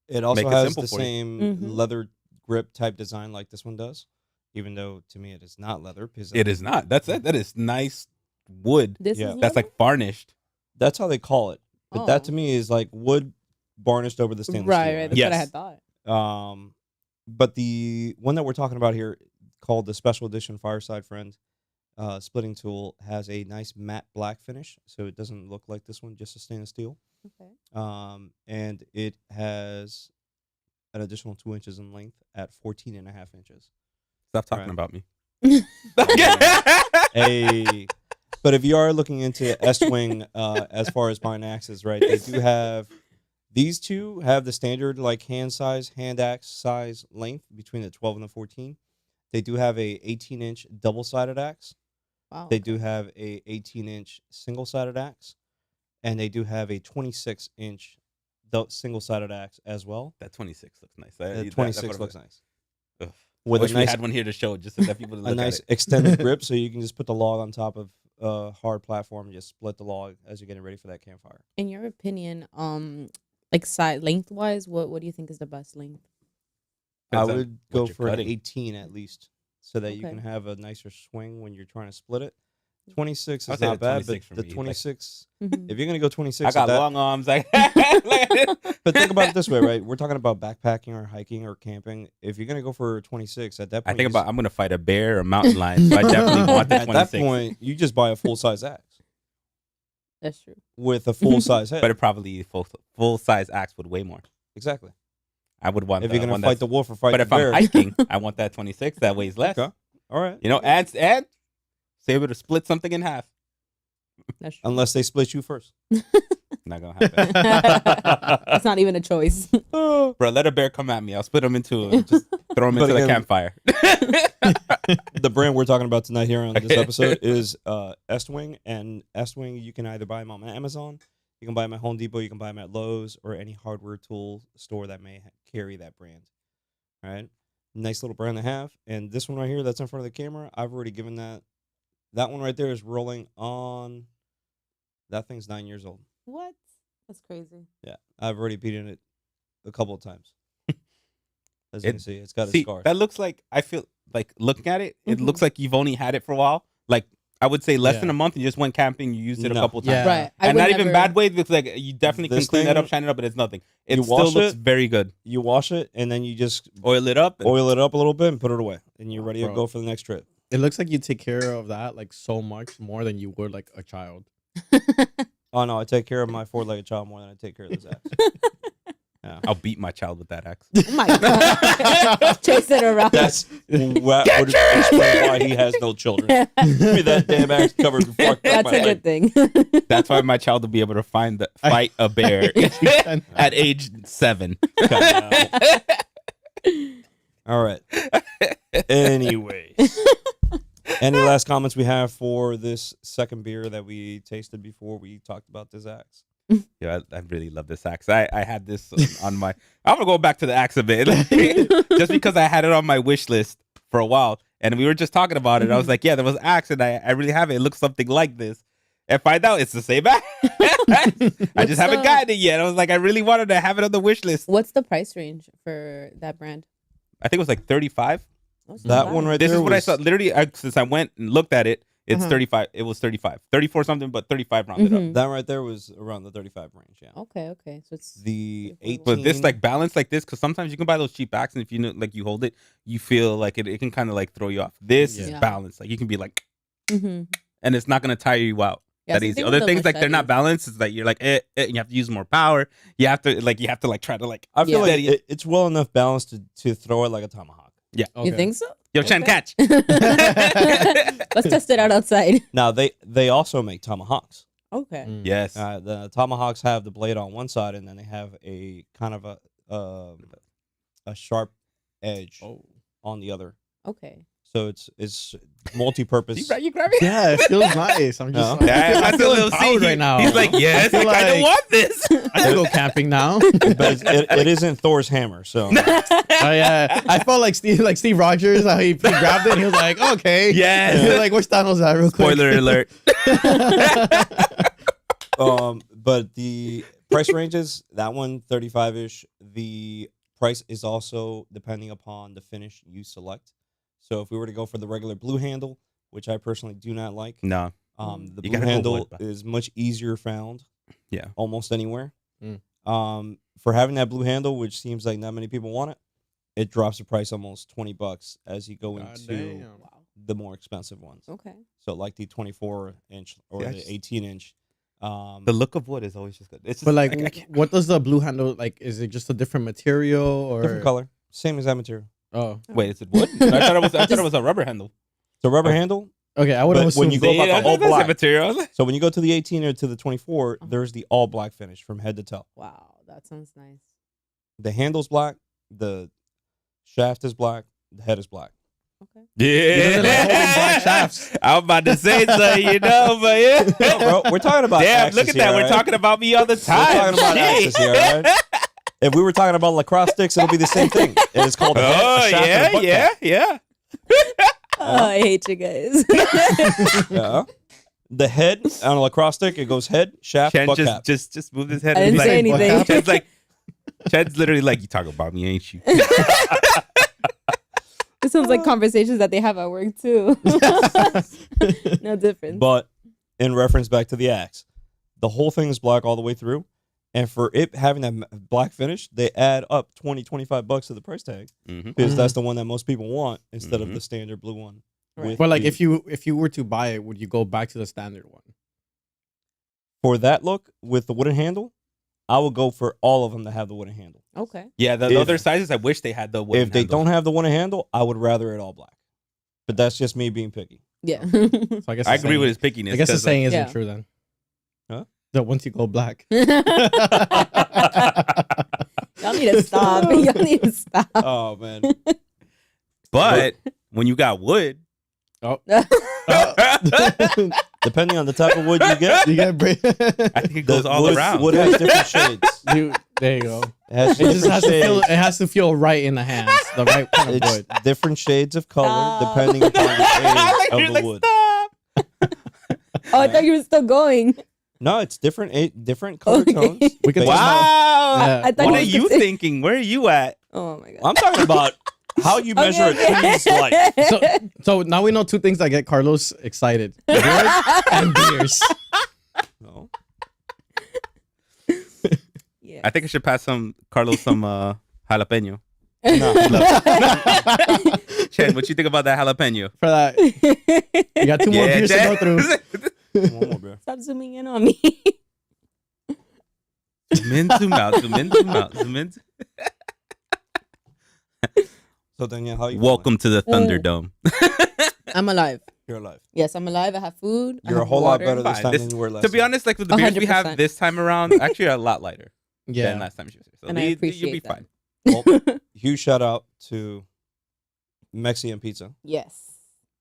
It also Make it has simple the for you. same Mhm. leather grip type design like this one does, even though to me it is not leather. Because It is not. That's it. That is nice wood. This Yeah. is That's leather? like varnished. That's how they call it. But that to Oh. me is like wood varnished over the stainless right, steel. right. That's what I Yes. had thought. But the one that we're talking about here, called the Special Edition Fireside Friend splitting tool, has a nice matte black finish, so it doesn't look like this one, just a stainless steel. Okay. And it has an additional 2 inches in length at 14.5 inches. Stop talking Right. about me. Hey, but if you are looking into Estwing as far as buying axes, right? They do have these two have the standard like hand axe size length between the 12 and the 14. They do have a 18-inch double-sided axe. Wow. They do have a 18-inch single-sided axe, and they do have a 26-inch single-sided axe as well. That 26 looks nice. The 26 looks nice. Ugh. With Wish a nice we had one here to show, just so that people would look a nice at it. extended grip, so you can just put the log on top of a hard platform and just split the log as you're getting ready for that campfire. In your opinion, like side lengthwise, what do you think is the best length? I Depends on would what go you're for an cutting. 18 at least, so that you Okay. can have a nicer swing when you're trying to split it. 26 I'll is say not the bad, 26 but for the me, like- 26. Mhm. If you're gonna go 26, I got at that, long arms. Like, but think about it this way, right? We're talking about backpacking or hiking or camping. If you're gonna go for 26, at that I point, think about I'm gonna fight a bear or a mountain lion, so I definitely want the at that 26. point, you just buy a full size axe That's true. with a full size head. But it probably full size axe would weigh more. Exactly. I would want. If the you're gonna one fight that's- the wolf or fight but the if bear, I'm hiking, I want that 26 that weighs less. okay. All right. You know, and say able to split something in half. That's true. Unless they split you first. Not gonna happen. That's not even a choice. Bro, let a bear come at me. I'll split them into just throw them But into the again- campfire. The brand we're talking about tonight here on this episode is Estwing, and Estwing you can either buy them on Amazon, you can buy them at Home Depot, you can buy them at Lowe's, or any hardware tool store that may carry that brand. All right, nice little brand to have. And this one right here, that's in front of the camera, I've already given that. That one right there is rolling on. That thing's 9 years old. What? That's crazy. Yeah, I've already beaten it a couple of times. As you It- can see, it's got a See, scar. that looks like I feel like looking at it. It Mhm. looks like you've only had it for a while. Like I would say less Yeah. than a month. You just went camping. You used it a No. couple times. Yeah. Right. I And would not even never- bad ways. Because like you definitely This can clean that thing- up, shine it up, but it's nothing. It You still wash looks it? very good. You wash it and then you just Oil it up. oil it up a little bit and put it away, and you're ready to Bro. go for the next trip. It looks like you take care of that like so much more than you would like a child. Oh no, I take care of my four-legged child more than I take care of this axe. Yeah. I'll beat my child with that axe. Oh my god. Chase it around. That's what would explain why he has no children. Give me that damn axe covered before I cut That's my a leg. good thing. That's why my child will be able to fight a bear at age 7. All right. Anyways, any last comments we have for this second beer that we tasted before we talked about this axe? Yeah, I really love this axe. I had this on my. I'm gonna go back to the axe a bit, just because I had it on my wish list for a while, and we were just talking about it. I was like, yeah, there was axe, and I really have it. It looks something like this. And find out it's the same axe. I just haven't gotten it yet. I was like, I really wanted to have it on the wish list. What's the price range for that brand? I think it was like 35. Oh, so That bad. one right This there is what I was- saw. Literally, since I went and looked at it, it's Uh-huh. 35. It was 35, 34 something, but 35 rounded up. Mhm. That right there was around the 35 range. Yeah. Okay. So it's The 18. But this like balance like this, because sometimes you can buy those cheap axes, and if you know, like you hold it, you feel like it can kind of like throw you off. This is Yeah. balanced. Like you can be like, Mhm. and it's not gonna tire you out. Yeah, That same easy. thing Other with the things like they're not machetes. balanced. It's like you're like, and you have to use more power. You have to try to like. I feel Yeah. like it's well enough balanced to throw it like a tomahawk. You think so? Yo, Chen, Okay. catch. Let's test it out outside. Now they also make tomahawks. Okay. Mm. Yes. The tomahawks have the blade on one side, and then they have a kind of a sharp edge Oh. on the other. Okay. So it's multi-purpose. You grab it. Yeah, it feels nice. I'm just No. like, Yeah, I I feel feel empowered right now. He's like, yes, I feel kind of like- want this. I can go camping now. But it isn't Thor's hammer, so Oh yeah, I felt like Steve Rogers. How he grabbed it. And he was like, okay, Yes. He was like, which tunnel's that? Real quick. Spoiler alert. but the price ranges, that one 35-ish. The price is also depending upon the finish you select. So if we were to go for the regular blue handle, which I personally do not like, No. the You blue gotta go handle wood, but- is much easier found. Yeah. Almost anywhere. Mm. For having that blue handle, which seems like not many people want it, it drops the price almost $20 as you go God into damn. Wow. the more expensive ones. Okay. So like the 24-inch or See, I the just- 18-inch. The look of wood is always just good. It's just, But like, I can't- what does the blue handle like? Is it just a different material or different color, same as that material. Oh, wait, is it wood? I thought it was a rubber handle. So rubber Oh. handle. okay. I would have But when assumed. you go about the that's all the black. material. So when you go to the 18 or to the 24, Uh-huh. there's the all black finish from head to toe. Wow. That sounds nice. The handle's black, the shaft is black, the head is black. Okay. Yeah, like holding black shafts. I was about to say so, but yeah. No, bro, we're talking about Damn, axes look at here, that. We're right? talking about me all the We're time. talking about Shit. axes here, right? If we were talking about lacrosse sticks, it'll be the same thing. It is called a head, Oh a shaft, and a butt cap. yeah. Oh, I hate you guys. Yeah. The head on a lacrosse stick, it goes head, shaft, Chen butt cap. just moved his head. I and didn't he's say like, anything. Chen's literally like, you talking about me, ain't you? This sounds like conversations that they have at work too. No difference. But in reference back to the axe, the whole thing is black all the way through. And for it having that black finish, they add up $20-$25 to the price tag because that's the one that most people want instead of the standard blue one. Right. But like, if you were to buy it, would you go back to the standard one? For that look with the wooden handle, I would go for all of them to have the wooden handle. Okay. Yeah, the If- other sizes, I wish they had the wooden If they handles. don't have the wooden handle, I would rather it all black. But that's just me being picky. Yeah. So I guess I the agree with saying- his pickiness. I guess the 'cause, saying isn't Yeah. true then. Huh? That once you go black. Y'all need to stop. Y'all need to stop. Oh man. but when you got wood, Oh. Depending on the type of wood you get, You get I think it goes all wood, around. Wood has different shades. there you go. It has It just different has to feel. shades. It has to feel right in the hands. The right kind of It's wood. different shades of color Stop. depending upon the age of the wood. Oh, I thought you were still going. No, it's different color Okay. tones. We can based Wow. on- Yeah. I thought What you are was you conti- thinking? Where are you at? Oh my god. I'm talking about how you measure a tree's life. So now we know two things that get Carlos excited: wood and beers. No. Yeah. I think I should pass Carlos some jalapeno. Chen, what you think about that jalapeno? For that, you got two more beers to go through. One more beer. Stop zooming in on me. Zoom in, zoom out, zoom in, zoom out, zoom in. So Danielle, how you Welcome to the Thunderdome. I'm alive. feeling? You're alive. Yes, I'm alive. I have food. I You're a have whole lot water. better this Fine. time This- than you were last To be time. honest, like with the beers we have 100%. this time around, actually are a lot lighter than Yeah. last time she was here. So And I you'll appreciate be that. fine. Well, huge shout out to Mexican Pizza, Yes.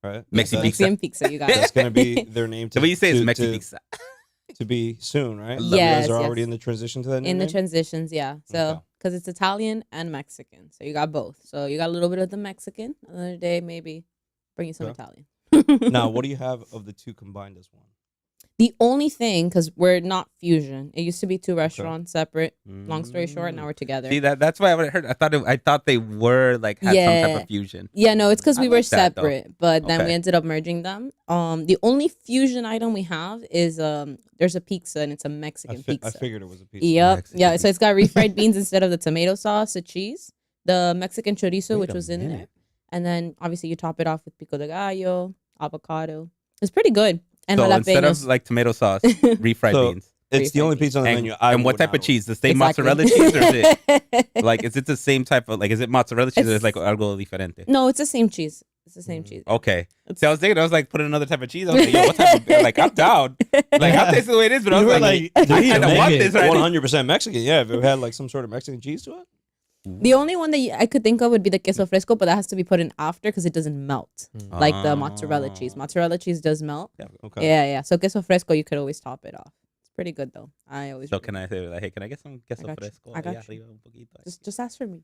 right? Mexi That's- Pizza. Mexican pizza. You got That's it. going to be their name. So what you say is to- Mexican to- pizza. to be soon, right? Yes, You guys are already yes. in the transition to that new In the name? transitions, yeah. So, Okay. because it's Italian and Mexican. So, you got both. So, you got a little bit of the Mexican. Another day, maybe bring you some Okay. Italian. Now, what do you have of the two combined as one? The only thing, because we're not fusion, it used to be two restaurants separate. Long story short, now we're together. See that's why I heard. I thought they were like had some type Yeah. of fusion. Yeah, no, it's because I we were like that, though. separate, but then we Okay. ended up merging them. The only fusion item we have is there's a pizza and it's a Mexican I pizza. figured it was a pizza. Yep. Mexican Yeah. So it's got refried beans instead of the tomato sauce, the cheese, the Mexican chorizo, Wait which a was in there, minute. and then obviously you top it off with pico de gallo, avocado. It's pretty good. And So instead of jalapenos. like tomato sauce, refried So, beans. It's the only pizza on the And, menu. and what would type not of cheese? The same Exactly. mozzarella cheese, or is it like is it the same type of like is it mozzarella cheese or is It's- like algo diferente? No, it's the same cheese. It's the same cheese. Okay. It's- See, I was thinking, I was like, put another type of cheese. I was like, yo, what type of like I'm down. Like I'll taste it the way it is, but I You was were like, like, I "Dude, kind of make want it." this right now. 100% Mexican. Yeah, if it had like some sort of Mexican cheese to it. The only one that I could think of would be the queso fresco, but that has to be put in after because it doesn't melt like the mozzarella cheese. Oh. Mozzarella cheese does melt. Okay. Yeah, yeah. So queso fresco, you could always top it off. It's pretty good though. I always So can I say like, hey, can I get some queso got you. fresco? I got Ahí you. arriba un poquito. just ask for me.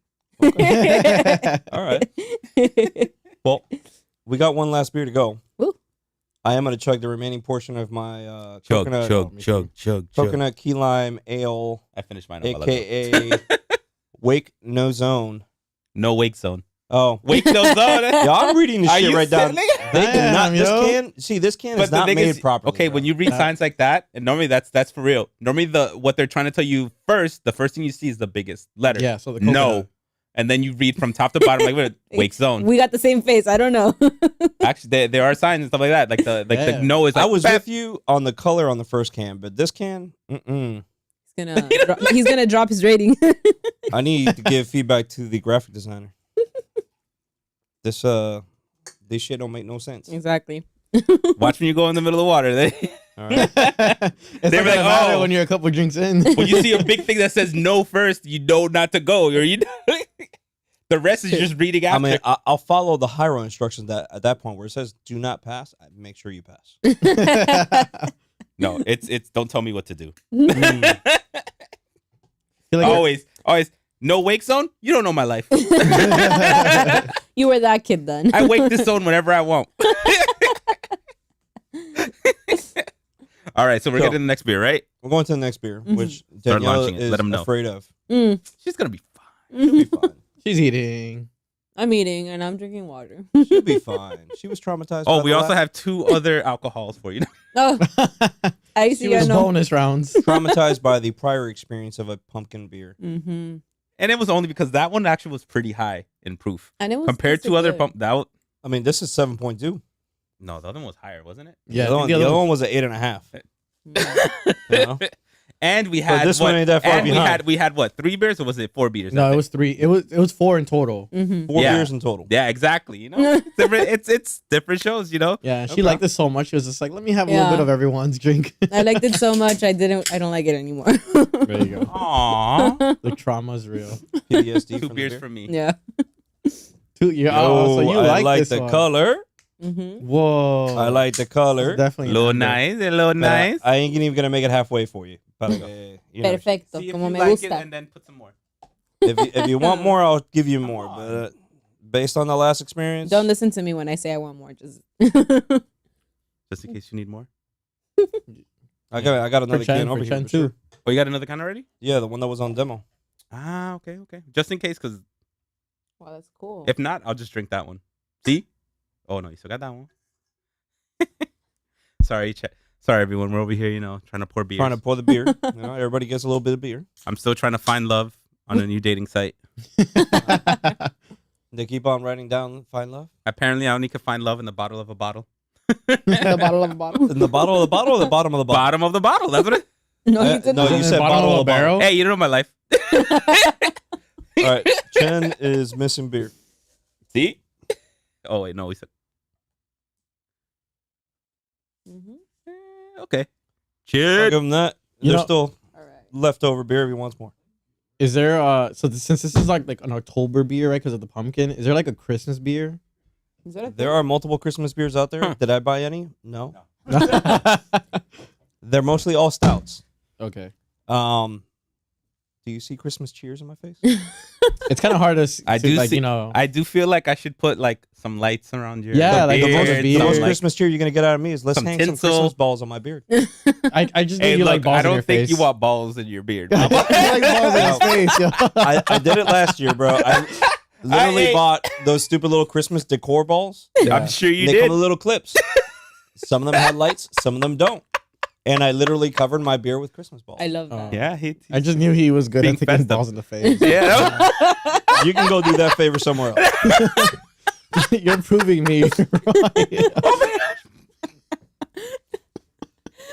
All right. Well, we got one last beer to go. Woo. I am going to chug the remaining portion of my Chug, coconut, chug. coconut key lime ale, I finished mine a while ago. aka Wake No Zone. No wake zone. Oh, Wake no zone. yeah, I'm reading this Are shit you right down. silly? They did not. Damn, This yo. can. See, this can is the not thing made is, properly. okay, bro. when you read signs like that, and normally that's for real. Normally what they're trying to tell you first, the first thing you see is the biggest letter. Yeah. So the No. coconut. And then you read from top to bottom like wait, wake zone. We got the same face. I don't know. Actually, there are signs and stuff like that. Like the Yeah. no is like I was bam. with you on the color on the first can, but this can, He's gonna drop his rating. I need to give feedback to the graphic designer. This shit don't make no sense. Exactly. Watch when you go in the middle of the water. All right. It's not They were gonna like, matter oh. when you're a couple drinks in. When you see a big thing that says no first, you know not to go. Or you the rest is just reading I after. mean, I'll follow the Hyro instructions that at that point where it says "do not pass." I make sure you pass. No, it's don't tell me what to do. Feel like Always no wake zone. You don't know my life. You were that kid then. I wake this zone whenever I want. All right, so we're So- getting to the next beer, right? We're going to the next beer, which Start Danielle launching it. is Let 'em know. afraid of. Mm. She's gonna be fine. She'll be fine. she's eating. I'm eating and I'm drinking water. She'll be fine. She was traumatized. Oh, by we the also la- have 2 other alcohols for you. Oh, I She see. I was know. bonus rounds. traumatized by the prior experience of a pumpkin beer. Mm-hmm. And it was only because that one actually was pretty high in proof And it was compared tasted to other good. pump. I mean, this is 7.2. No, the other one was higher, wasn't it? Yeah, the I other, think one, the other one was an 8.5. Mm. You know? And we But had this what? one ain't that far and behind. we had what? 3 beers or was it 4 beers? I No, it think? was 3. It was 4 in total. Mhm. 4 Yeah. beers in total. Yeah, exactly. You know, it's different. It's different shows. You know. Yeah, and she Okay. liked it so much. She was just like, "Let me have a little Yeah. bit of everyone's drink." I liked it so much. I don't like it anymore. There you go. Aww. The trauma's real. PTSD 2 from beers the beer. from me. Yeah. 2 years. Yo, Oh, so you I like this the one. color. Mm-hmm. Whoa. I like the color. It's definitely Low an amber. nice, a low But nice. I ain't even gonna make it halfway for you. But, you know, Perfecto. See if Como you me like it, gusta. and then put some more. if you want more, I'll give you Come more. on. But based on the last experience, Don't listen to me when I say I want more. Just Just in case you need more. I got another Chen, can over for here Chen for too. sure. Oh, you got another can already? Yeah, the one that was on demo. Ah, okay. Just in case, because wow, that's cool. if not, I'll just drink that one. See? Oh no, you still got that one. Sorry, sorry everyone. We're over here, trying to pour beers. Trying to pour the beer. You know, everybody gets a little bit of beer. I'm still trying to find love on a new dating site. They keep on writing down "Find Love" Apparently, I only can find love in the bottle of a bottle. A bottle of a bottle. in the bottle of the bottle or the bottom of the bottle. Bottom of the bottle. That's what it. No, you did no, not. you said Bottom bottle of of a the barrel. barrel? Hey, you know my life. All right, Chen is missing beer. See? Oh wait, no, we said Mhm. okay. I'll Cheers. give him that. You There's know- still All right. leftover beer if he wants more. Is there since this is like an October beer, right? Because of the pumpkin, is there like a Christmas beer? Is that a There are multiple Christmas beers out there. Huh. Did I buy any? No. They're mostly all stouts. Okay. Do you see Christmas cheers in my face? It's kind of hard to I do like, see- know. I do feel like I should put like some lights around your Yeah, like the beard, most some, beer. The most Like- Christmas cheer you're gonna get out of me is let's some hang tinsel. some Christmas balls on my beard. I just Hey, need you look, like balls I in your don't think face. you want balls in your beard. I like balls in his face, yo. I did it last year, bro. I literally ate- bought those stupid little Christmas decor balls. Yeah. I'm sure you they did. come with little clips. Some of them had lights, some of them don't. And I literally covered my beer with Christmas balls. I love that. Yeah, I just knew he was good Being at taking festive. balls in the face. Yeah. You can go do that favor somewhere else. You're proving me right.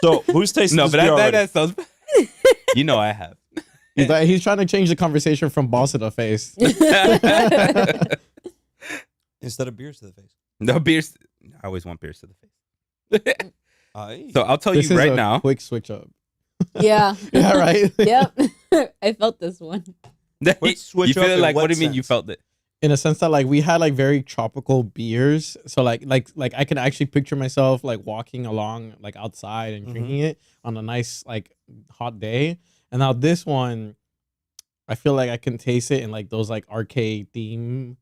So who's tasting No, this but beer already? that sounds. You know I have. He's trying to change the conversation from balls to the face. Instead of beers to the face. No beers. I always want beers to the face. Aye. So I'll tell This you is right a now. quick switch up. Yeah. Yeah, right. Yep. I felt this one. Quick switch You feel up it in like what what do you mean you sense? felt it? In a sense that like we had like very tropical beers, so like I can actually picture myself like walking along like outside and Mhm. drinking it on a nice like hot day. And now this one, I feel like I can taste it in like those like arcade theme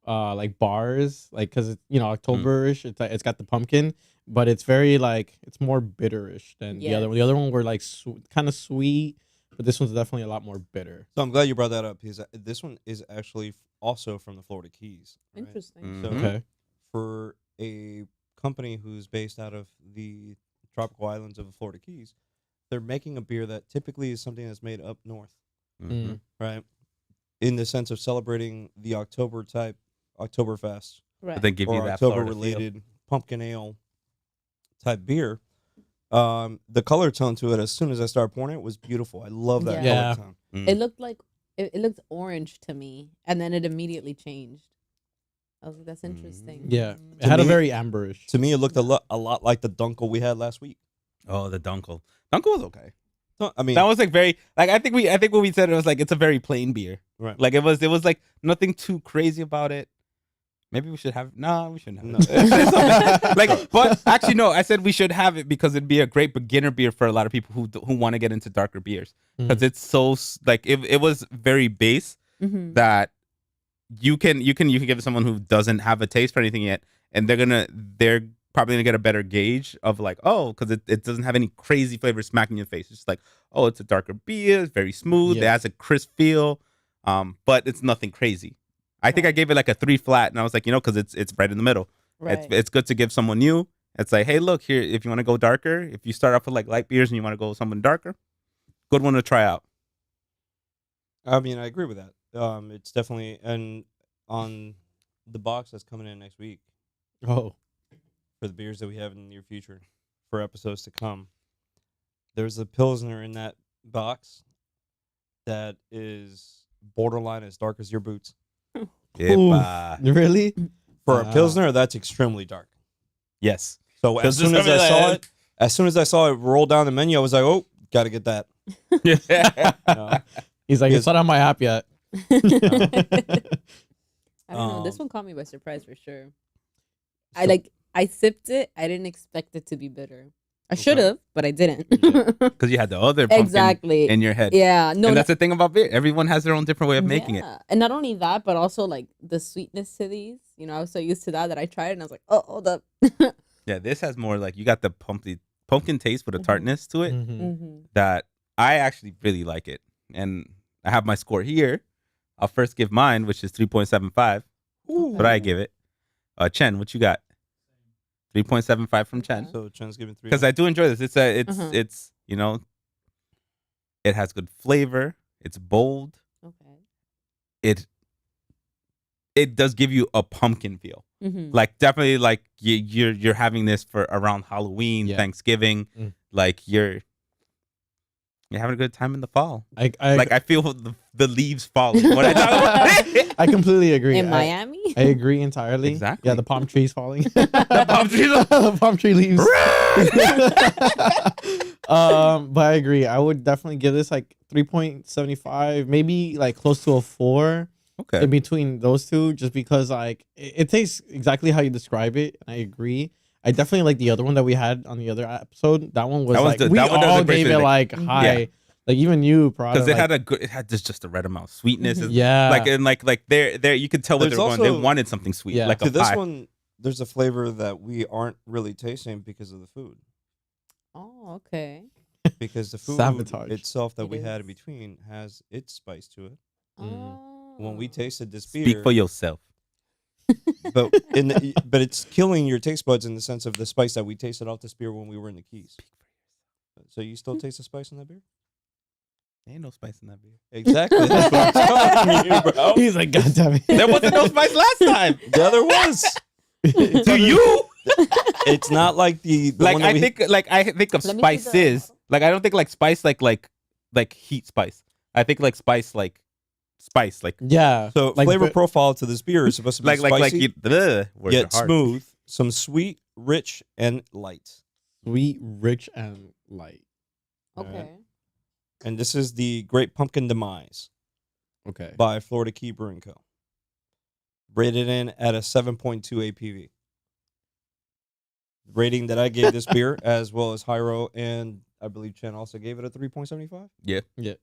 like bars, like because it's Octoberish. It's got the pumpkin, but it's very like it's more bitterish than the other one. The other one were like kind of sweet, but this one's definitely a lot more bitter. So I'm glad you brought that up because this one is actually also from the Florida Keys. right? Interesting. So Mhm. Okay. for a company who's based out of the tropical islands of the Florida Keys, they're making a beer that typically is something that's made up north, Mhm. right? In the sense of celebrating the Oktoberfest Right. But then give you or that October Florida feel. related pumpkin ale type beer. The color tone to it, as soon as I started pouring it, was beautiful. I love that Yeah. color tone. Mm. It looked like it looked orange to me, and then it immediately changed. I was like, "That's interesting." Yeah, it To had a me- very amberish. To me, it looked a lot like the Dunkel we had last week. Oh, the Dunkel. Dunkel was okay. No, I mean, That was like very like I think what we said it was like it's a very plain beer. right. Like it was like nothing too crazy about it. Maybe we should have we shouldn't have No. it. It's okay. Like, but actually no, I said we should have it because it'd be a great beginner beer for a lot of people who want to get into darker beers because it's so like it was very base Mm-hmm. that you can give it someone who doesn't have a taste for anything yet, and they're probably gonna get a better gauge of like, oh, because it doesn't have any crazy flavor smacking your face. It's just like, oh, it's a darker beer, it's very smooth, it Yeah. has a crisp feel, but it's nothing crazy. I think I gave it like a 3 flat, and I was like, because it's right in the middle. Right. It's good to give someone new. It's like, hey, look here. If you want to go darker, if you start off with like light beers and you want to go with something darker, good one to try out. I mean, I agree with that. It's definitely and on the box that's coming in next week Oh, for the beers that we have in the near future for episodes to come. There's a Pilsner in that box that is borderline as dark as your boots. Epa. really? For a Pilsner, that's extremely dark. Yes. So as Pilsner's soon as I coming saw in. it, roll down the menu, I was like, oh, got to get that. You know? He's like, Yes. it's not on my app yet. I don't know. This Um, one caught me by surprise for sure. I sipped it. I didn't expect it to be bitter. I Okay. should have, but I didn't. Because you had the other pumpkin Exactly. in your head. Yeah. No. And that's the thing about beer. Everyone has their own different way of making it. yeah. And not only that, but also like the sweetness to these. You know, I was so used to that I tried it and I was like, oh, hold up. Yeah, this has more like, you got the pumpkin taste with a Mhm. tartness to it Mhm. Mm-hmm. that I actually really like it. And I have my score here. I'll first give mine, which is 3.75. But I give it. Chen, what you got? 3.75 from Chen. So Chen's giving 3. Because I do enjoy this. It's Uh-huh. it has good flavor. It's bold. Okay. It does give you a pumpkin feel. Mm-hmm. Like definitely like you're having this for around Halloween, Yeah. Thanksgiving. Mm. Like you're having a good time in the fall. I Like I feel the leaves falling when I talk about it. I completely agree. In Miami? I agree entirely. Exactly. Yeah, the palm trees falling. The palm trees. The palm tree leaves. But I agree. I would definitely give this like 3.75, maybe like close to a 4 Okay. in between those two, just because like it tastes exactly how you describe it. I agree. I definitely like the other one that we had on the other episode. That one was That was like the- we that one does all a great gave it feeling. like high. Like even you, probably Because it had just the right amount of sweetness. Mhm. It's yeah, Like and like there you could tell what There's they were going. They also- wanted something sweet, Yeah. like To a this pie. one, there's a flavor that we aren't really tasting because of the food. Oh, okay. Because the food Sabotage. itself that It we had in is. between has its spice to it. Mhm. Oh. When we tasted this beer, Speak for yourself. but but it's killing your taste buds in the sense of the spice that we tasted off this beer when we were in the Keys. So you still taste the spice in that beer? Ain't no spice in that beer. Exactly. That's what I'm telling you, bro. He's like, God damn it. There wasn't no spice last time. Yeah, there was. To you? It's not like the Like one that I think of Let me see the spices. Like I don't think like spice like heat spice. I think like spice like Yeah. So like, flavor but- profile to this beer is supposed to be like spicy, words yet are hard. smooth, some sweet, rich, and light. sweet, rich, and light. Okay. And this is the Great Pumpkin Demise Okay. by Florida Key Brewing Co. Rated in at a 7.2 APV. Rating that I gave this beer, as well as Hyro, and I believe Chen also gave it a 3.75. Yeah. Yeah.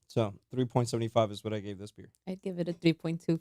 So 3.75 is what I gave this beer. I'd give it a 3.25.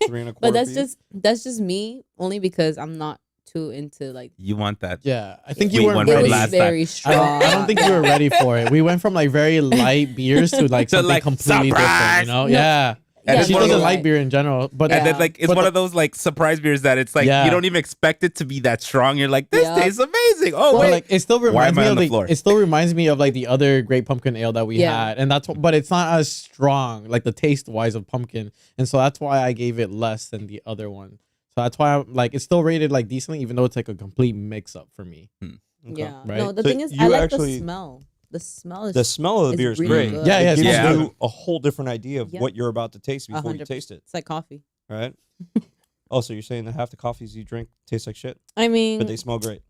3.25. But that's for you? that's just me, only because I'm not too into like You want that? Yeah. I think Sweet you one weren't it from was ready. last time. very strong. I don't think you were ready for it. We went from like very light beers to like To, something like, completely different, surprise! you know? No. Yeah. And Yeah, it's She one of doesn't those- like beer in general, but And then Yeah. like it's But one the- of those like surprise beers that it's like Yeah. you don't even expect it to be that strong. You're like, this Yeah. tastes amazing. Oh but wait, like it still Why reminds am I me on of the like floor? it still reminds me of like the other Great Pumpkin Ale that we Yeah. had, and but it's not as strong like the taste wise of pumpkin, and so that's why I gave it less than the other one. So that's why I'm like it's still rated like decently, even though it's like a complete mix up for me. Okay. Yeah. Right? No, the So thing is, you I like actually- the smell. The smell is The smell of the is beer is really great. good. Yeah, yeah, It it's gives Yeah. you a whole different idea of Yeah. what you're about to taste before you 100%. taste it. It's like coffee. Right? Also, you're saying that half the coffees you drink taste like shit, I mean, but they smell great.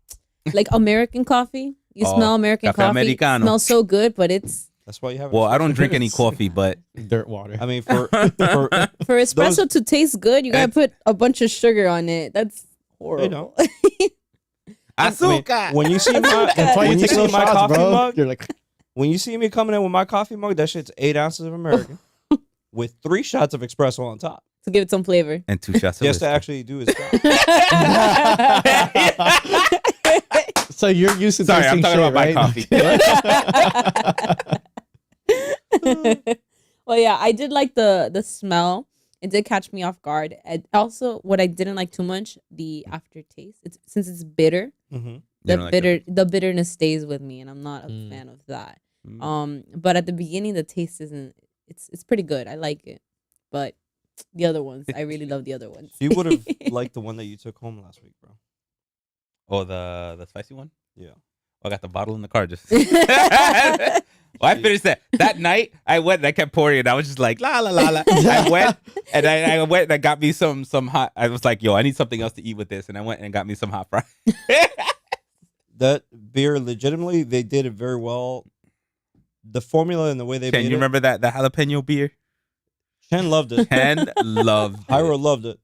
like American coffee. You Oh, smell American Café coffee. Americano. Smells so good, but it's That's why you have. well, I don't drink any It's- coffee, but Dirt water. I mean, for for espresso to taste good, you gotta It's- put a bunch of sugar on it. That's horrible. azúcar. when you see my That's why when you you take see those my shots, coffee bro. mug, You're like, when you see me coming in with my coffee mug, that shit's 8 ounces of American with 3 shots of espresso on top. To give it some flavor. And 2 shots of Just to whiskey. actually do his job. so you're used to Sorry, I'm tasting talking shit, about my right? coffee. Well, yeah, I did like the smell. it did catch me off guard. And also, what I didn't like too much, the aftertaste. Since it's bitter, Mm-hmm. the bitterness stays with me, and I'm not a fan of that. But at the beginning, the taste isn't. It's pretty good. I like it, but the other ones, I really love the other ones. You would have liked the one that you took home last week, bro. Oh, the spicy one. Yeah. I got the bottle in the car. Just. Well, I finished that night. I went and I kept pouring, and I was just like la la la la. I went and I got me some hot. I was like, yo, I need something else to eat with this, and I went and got me some hot fries. That beer, legitimately, they did it very well. The formula and the way they Chen, made you it. remember that the jalapeno beer? Chen loved it. Chen loved Hyro it. loved it.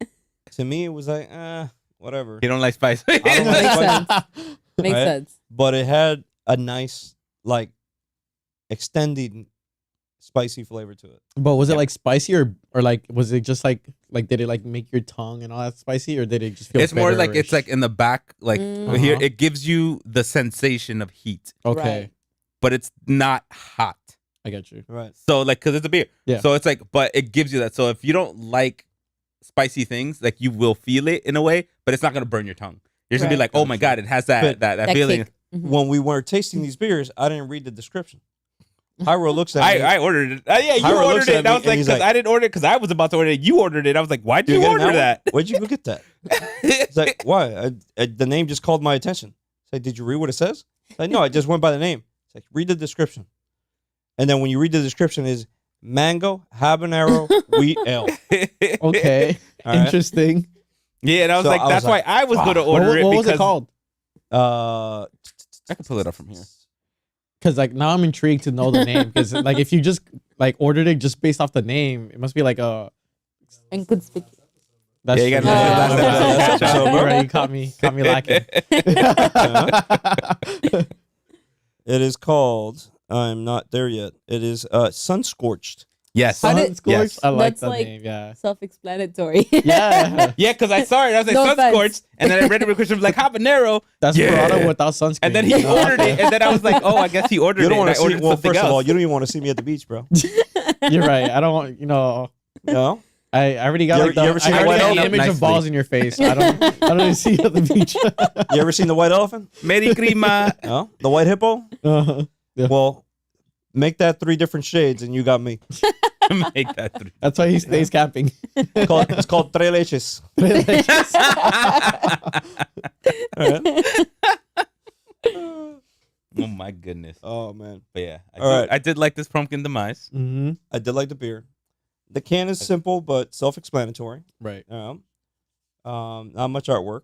To me, it was like, whatever. You don't like spice. I don't like Makes spicy. sense. Makes Right? sense. But it had a nice, like, extended spicy flavor to it. But was it Yeah. like spicy or like was it just like did it like make your tongue and all that spicy, or did it just feel? It's more like it's bitterish? like in the back, like Mm. here. Uh-huh. It gives you the sensation of heat, okay. Right. but it's not hot. I get you. Right. So like, cause it's a beer. Yeah. So it's like, but it gives you that. So if you don't like spicy things, like you will feel it in a way, but it's not gonna burn your tongue. You're just gonna be Right. like, oh my god, it has that But that feeling. kick. Mhm. When we were tasting these beers, I didn't read the description. Hyro looks at me. I ordered it. Yeah, you Hyro ordered looks it. at And I me was and like, he's because like- I didn't order it because I was about to order it. You ordered it. I was like, why'd you You're getting order that? Where'd you go get that? It's like, why? The name just called my attention. It's like, did you read what it says? It's like, no, I just went by the name. It's like, read the description. And then when you read the description is mango, habanero, wheat ale. Okay. All right? Interesting. Yeah, and I was So like, I was that's why like, I was going to wow. order it. What because was it called? I can pull it up from here. Because like now I'm intrigued to know the name. Because like if you just like ordered it just based off the name, it must be like a. Inconspicuous. That's Yeah, you true. gotta- that's episode, bro. You're right, you caught me lacking. It is called, I'm not there yet. It is Sun Scorched. Yes. How did- Sun Scorched? I like That's the like- name. Yeah. Self-explanatory. Yeah. Yeah, because I saw it. I was like, No sun offense. scorched. And then I read the description, like, habanero. That's Yeah. Verona without sunscreen. And then he Oh, ordered okay. it. And then I was like, oh, I guess he ordered You it. don't want And to I see, ordered well, something first else. of all, you don't even want to see me at the beach, bro. You're right. I don't want No? I already got You like ever- you ever the, seen I the already white got the elephant? image of Nicely. balls in your face. I don't even see you at the beach. You ever seen the white elephant? Mary Crima. No? The white hippo? Uh-huh. Yeah. Well, make that 3 different shades and you got me. Make that three. That's why he stays camping. It's called Tres Leches. All right. Oh, my goodness. Oh, man. But yeah, All right. I did like this pumpkin demise. Mm-hmm. I did like the beer. The can is simple but self-explanatory. Right. Not much artwork.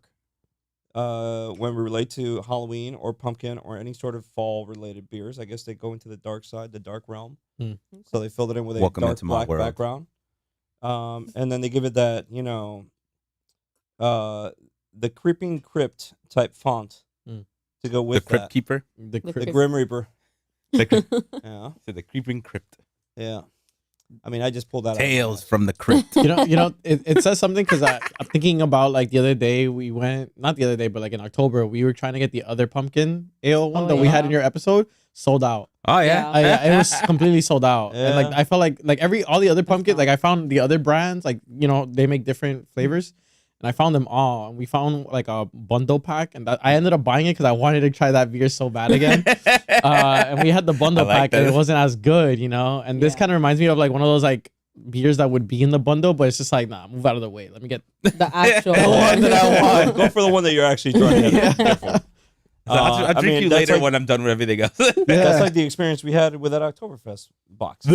When we relate to Halloween or pumpkin or any sort of fall-related beers, I guess they go into the dark side, the dark realm. So they filled it in with a Welcome dark into my black world. background. And then they give it that, the creeping crypt type font Mm. to go The with Crypt that. Keeper. The The The Crypt- Grim Reaper. The, Yeah, the Creeping Crypt. yeah. I mean, I just pulled that out. of my Tales ass. from the Crypt. it says something because I'm thinking about like the other day we went, not the other day, but like in October we were trying to get the other pumpkin ale one Oh, that we had yeah. in your episode sold out. Oh, yeah. Yeah. It was completely sold out, and like Yeah. I felt like all the other pumpkins, fine. like I found the other brands, like they make different flavors, and I found them all, and we found like a bundle pack, and I ended up buying it because I wanted to try that beer so bad again. And we had the bundle I like pack, and that. it wasn't as good, and this Yeah. kind of reminds me of like one of those like beers that would be in the bundle, but it's just like, nah, move out of the way. Let me get The actual The one that I want. Go one. for the one that you're actually trying to have. Yeah. So I'll I drink mean, you that's later like- when I'm done with everything else. That's like the experience we had with that Oktoberfest box.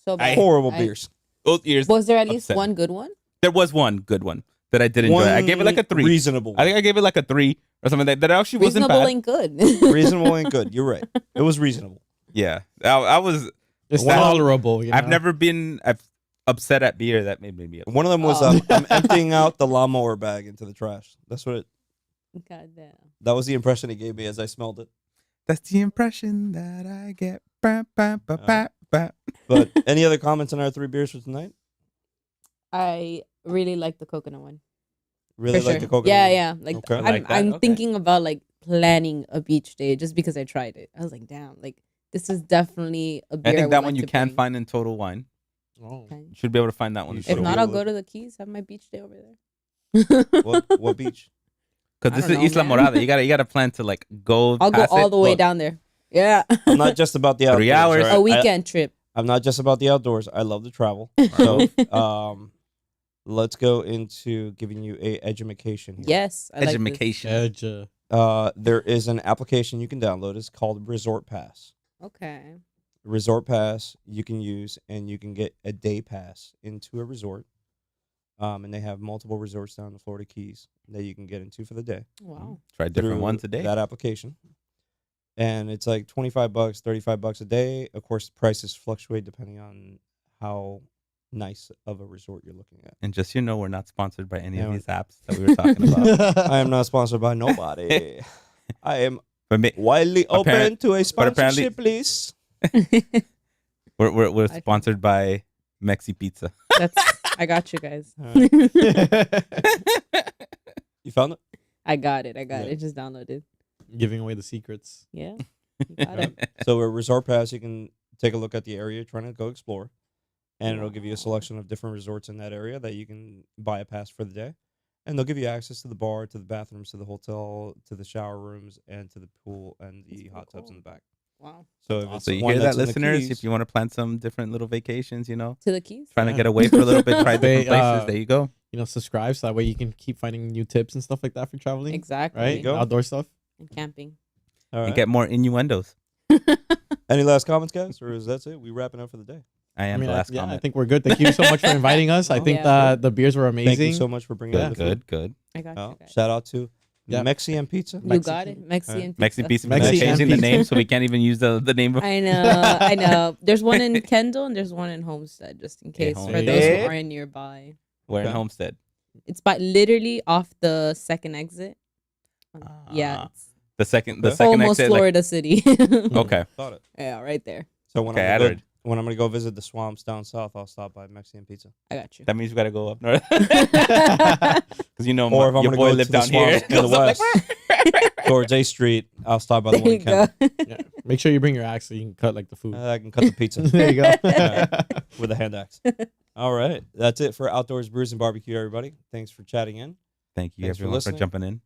So bad. Horrible I- beers. Both ears. Was there at least Upset. one good one? There was one good one that I did enjoy. I gave it like a 3. Reasonable. I think I gave it like a 3 or something. That actually wasn't Reasonable bad. and good. reasonable and good. You're right. It was reasonable. Yeah, I was. it's Wow. tolerable. I've never been upset at beer that made me upset. One of them was Oh. I'm emptying out the lawnmower bag into the trash. That's what it. God damn. That was the impression it gave me as I smelled it. That's the impression that I get. Ba, ba, ba, ba, ba. But any other comments on our 3 beers for tonight? I really like the coconut one. Really For like sure. the coconut. Yeah, one? yeah. Like Okay. I I'm, like that. I'm Okay. thinking about like planning a beach day just because I tried it. I was like, damn, like this is definitely a beer. I think would that like one you to can bring. find in Total Wine. Oh. Okay. You should be able to find that one. You If should not, be I'll able go to- to the Keys. Have my beach day over there. What beach? Because I this is don't know, Isla man. Morada. You gotta plan to like go. I'll go past all it. the way Look, down there. Yeah. I'm not just about the outdoors. 3 hours. all right? A weekend trip. I'm not just about the outdoors. I love to travel. So, let's go into giving you a edumacation here. Yes. I like this. Education. Edge. There is an application you can download. It's called Resort Pass. Okay. Resort Pass you can use, and you can get a day pass into a resort. And they have multiple resorts down in the Florida Keys that you can get into for the day. Wow. Try different through ones a day. That application. And it's like $25, $35 a day. Of course, prices fluctuate depending on how nice of a resort you're looking at. And just we're not sponsored by any Yeah, of these apps that we were talking about. I am not sponsored by nobody. I am But widely open Apparent- to a apparently- sponsorship, please. we're Okay. sponsored by Mexi Pizza. That's. I got you guys. All right. You found it? I got it. I got Yeah. it. Just downloaded. Giving away the secrets. Yeah. You got it. So a Resort Pass, you can take a look at the area you're trying to go explore. And it'll give you a Wow. selection of different resorts in that area that you can buy a pass for the day. And they'll give you access to the bar, to the bathrooms, to the hotel, to the shower rooms, and to the pool and the That's hot tubs in cool. the back. Wow. So if it's So you one hear that, that's in the listeners? Keys- If you want to plan some different little vacations, To the Keys. trying to Yeah. get away for a little bit, try different They, places. There you go. Subscribe so that way you can keep finding new tips and stuff like that for traveling. Exactly. Right? go. Outdoor stuff. And camping. All And right. get more innuendos. Any last comments, guys? Or is that it? We wrapping up for the day. I am the last I comment. think we're good. Thank you so much for inviting us. I think Yeah. the beers were amazing. Thank you so much for bringing Yeah. out the food. Good. I got you guys. Shout out to Yeah. Mexican Pizza. You got it. Mexican. Mexican Mexi Pizza. Mexi They're and changing the pizza. name, so we can't even use the name of. I know. I know. There's one in Kendall and there's one in Homestead, just in Okay, case for those Homestead. who aren't nearby. We're in Okay. Homestead. It's by literally off the second exit. Yeah. It's The second almost exit. Florida City. Okay. Thought it. Yeah, right there. So when Okay, I'm Edward. when I'm gonna go visit the swamps down south, I'll stop by Mexican Pizza. I got you. That means we gotta go up north. Because Or if I'm your gonna boy go lived to the down here. swamps in the west towards A Street, I'll stop by the There one you in go. Kendall. Yeah. Make sure you bring your axe so you can cut like the food. I can cut the pizza There you go. with a hand axe. All right, that's it for Outdoors Brews and Barbecue, everybody. Thanks for chatting in. Thank you Thanks for everyone for listening. jumping in.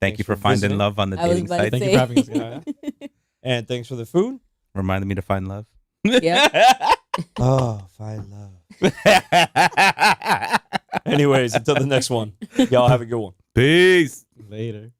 Thank Thanks you for for finding visiting. love on the I was dating about to site. Thank say. you for having us. Yeah. And thanks for the food. Reminded me to find love. Yeah. Oh, find love. Anyways, until the next one, y'all have a good one. Peace. Later.